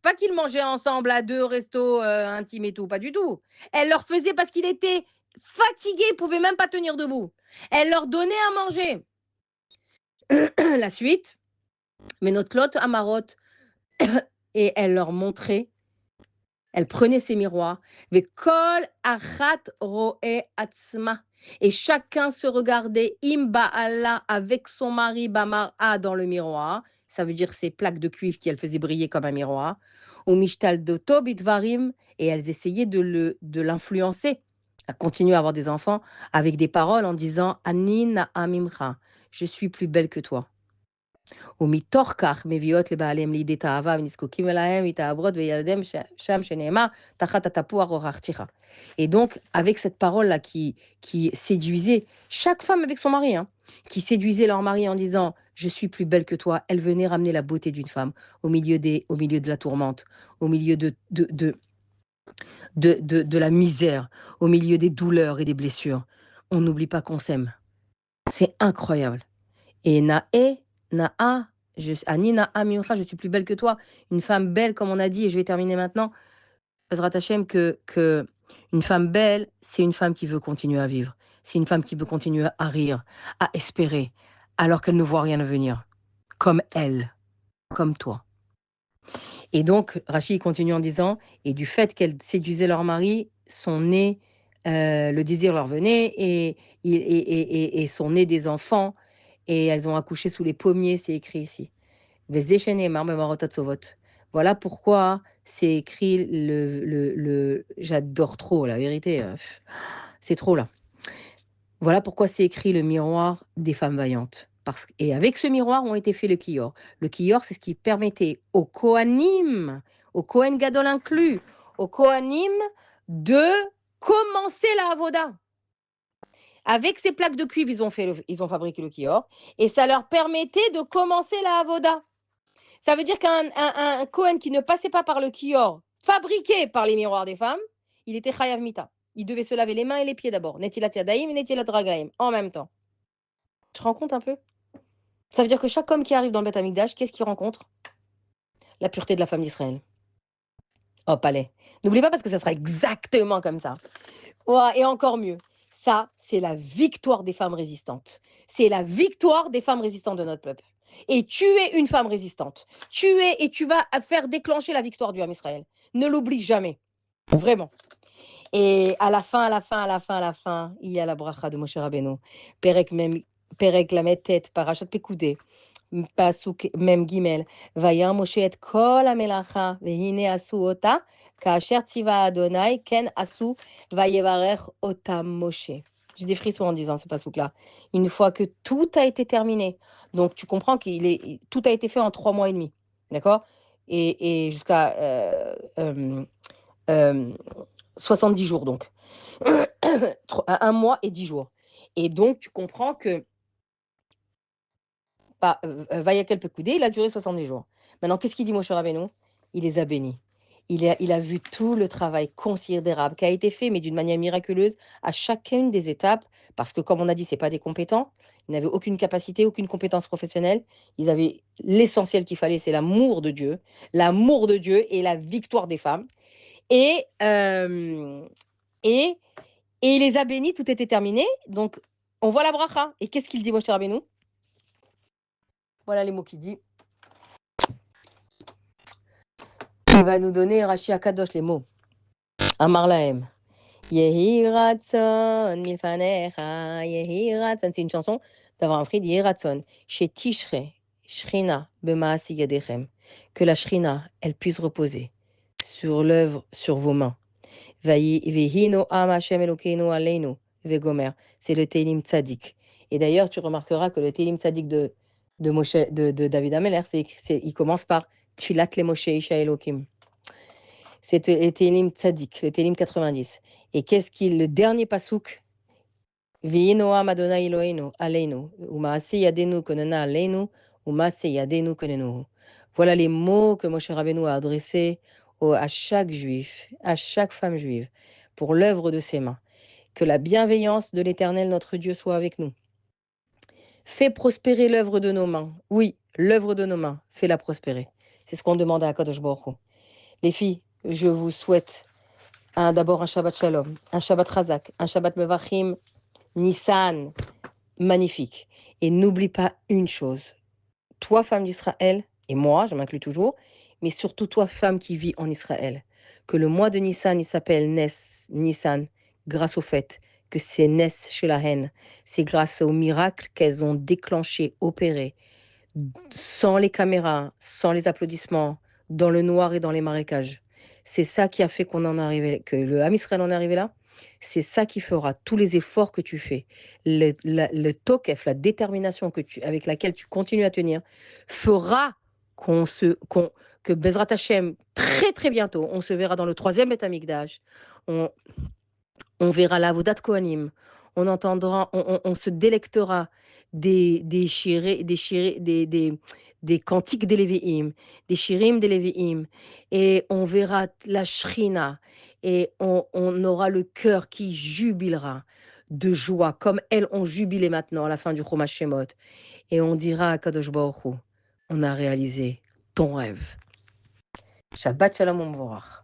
Pas qu'ils mangeaient ensemble à deux, resto intime et tout, pas du tout. Elle leur faisait parce qu'il était fatigué, il pouvait même pas tenir debout. Elle leur donnait à manger. La suite, mais notre lot amarot, et elle leur montrait. Elle prenait ses miroirs, kol achat roe atzma, et chacun se regardait imba Allah avec son mari bamara dans le miroir. Ça veut dire ces plaques de cuivre qu'elle faisait briller comme un miroir. Ou mishtal doto bitvarim, et elles essayaient de l'influencer à continuer à avoir des enfants avec des paroles en disant Ani na'amimcha, je suis plus belle que toi. ומתוך כך מביאות לבעליהם לידי תאווה ונזקוקים אליהם מתעברות וילדיהם שם שנאמר תחת התפוח הוכחתיך. Et donc, avec cette parole-là qui séduisait chaque femme avec son mari, hein, qui séduisait leur mari en disant « Je suis plus belle que toi », elle venait ramener la beauté d'une femme au milieu de la tourmente, au milieu de la misère, au milieu des douleurs et des blessures. On n'oublie pas qu'on s'aime. C'est incroyable. Et Na'a, Anina Amimcha, je suis plus belle que toi. Une femme belle, comme on a dit, et je vais terminer maintenant, Bezrat Hashem, que une femme belle, c'est une femme qui veut continuer à vivre. C'est une femme qui veut continuer à rire, à espérer, alors qu'elle ne voit rien venir. Comme elle, comme toi. Et donc, Rachid continue en disant, et du fait qu'elle séduisait leur mari, son nez, le désir leur venait, et son nez des enfants, et elles ont accouché sous les pommiers, c'est écrit ici. Voilà pourquoi c'est écrit j'adore trop, la vérité, c'est trop là. Voilà pourquoi c'est écrit le miroir des femmes vaillantes. Et avec ce miroir ont été faits le kior. Le kior, c'est ce qui permettait aux Kohanim, aux Kohen Gadol inclus, aux Kohanim de commencer la avoda. Avec ces plaques de cuivre, ils ont fabriqué le kior et ça leur permettait de commencer la avoda. Ça veut dire qu'un Kohen qui ne passait pas par le kior fabriqué par les miroirs des femmes, il était chayav mita. Il devait se laver les mains et les pieds d'abord. Netilat yadaim et netilat raglaim en même temps. Tu te rends compte un peu? Ça veut dire que chaque homme qui arrive dans le Beth Amikdash, qu'est-ce qu'il rencontre? La pureté de la femme d'Israël. Oh, palais. N'oublie pas parce que ça sera exactement comme ça. Ouais, et encore mieux. Ça, c'est la victoire des femmes résistantes. C'est la victoire des femmes résistantes de notre peuple. Et tu es une femme résistante. Et tu vas faire déclencher la victoire du Ham Israël. Ne l'oublie jamais. Vraiment. Et à la fin, il y a la bracha de Moshe Rabbeinu. Perek Lametet, Parashat Pekudé. Pasuk Mem Gimel. Vayam Moshe et kol hamelacha, vehine asu ota, kaasher tziva Adonai, ken asu, vayevarech otam Moshe. J'ai des frissons en disant ce pasuk-là. Une fois que tout a été terminé, donc tu comprends tout a été fait en 3 mois et demi, d'accord? Et jusqu'à euh, 70 jours donc. 1 mois et 10 jours. Et donc, tu comprends que Vayakel Pekudé, il a duré 70 jours. Maintenant, qu'est-ce qu'il dit Moshe Rabbeinu? Il les a bénis. Il a vu tout le travail considérable qui a été fait, mais d'une manière miraculeuse, à chacune des étapes, parce que, comme on a dit, ce pas des compétents. Ils n'avaient aucune capacité, aucune compétence professionnelle. Ils avaient l'essentiel qu'il fallait, c'est l'amour de Dieu et la victoire des femmes. Et, et, et il les a bénis, tout était terminé. Donc, on voit la bracha. Et qu'est-ce qu'il dit, Moshe Rabbeinu? Voilà les mots qu'il dit. Il va nous donner, Rashi Akadosh, les mots. Amar Lahem. Yehi Ratson, Milfanecha, Yehi Ratson. C'est une chanson d'Avraham Fried, Yehi Ratson. Chez Tishre, Shrina, Bemaasi Yadechem. Que la Shrina, elle puisse reposer sur l'œuvre, sur vos mains. Vehino Am Hashem Elokeinu Aleinu, Vegomer. C'est le Télim Tzadik. Et d'ailleurs, tu remarqueras que le Télim Tzadik de David Ameller, il commence par Tfilat le Moshe Isha Elokim. C'est le Télim Tzadik, le Télim 90. Et le dernier pasouk? Vehino Am Adonai Eloheinu Aleinu, Umaase Yadenu Konena Aleinu, Umaase Yadenu Konenu. Voilà les mots que Moshe Rabbeinu a adressés à chaque juif, à chaque femme juive, pour l'œuvre de ses mains. Que la bienveillance de l'Éternel, notre Dieu, soit avec nous. Fais prospérer l'œuvre de nos mains. Oui, l'œuvre de nos mains, fais-la prospérer. C'est ce qu'on demande à Kadosh Baruch Hu. Les filles, je vous souhaite d'abord un Shabbat Shalom, un Shabbat Chazak, un Shabbat Mevachim, Nissan, magnifique. Et n'oublie pas une chose. Toi, femme d'Israël, et moi, je m'inclus toujours, mais surtout toi, femme qui vit en Israël, que le mois de Nissan, il s'appelle Nissan, grâce au fait que c'est Nes chez la haine. C'est grâce au miracle qu'elles ont déclenché, opéré, sans les caméras, sans les applaudissements, dans le noir et dans les marécages. C'est ça qui a fait qu'on en est arrivé, que le Ham Israël en est arrivé là. C'est ça qui fera tous les efforts que tu fais, le tokef, la détermination avec laquelle tu continues à tenir, fera que Bezrat Hashem, très très bientôt, on se verra dans le 3e Beth Amikdash. On verra la Vodat Kohanim, on entendra, on se délectera des cantiques des Lévi'im, des shirim des Lévi'im, et on verra la Shrina, et on aura le cœur qui jubilera de joie, comme elles ont jubilé maintenant à la fin du Chumash Shemot, et on dira à Kadosh Baruch Hu, on a réalisé ton rêve. Shabbat Shalom Mevorach.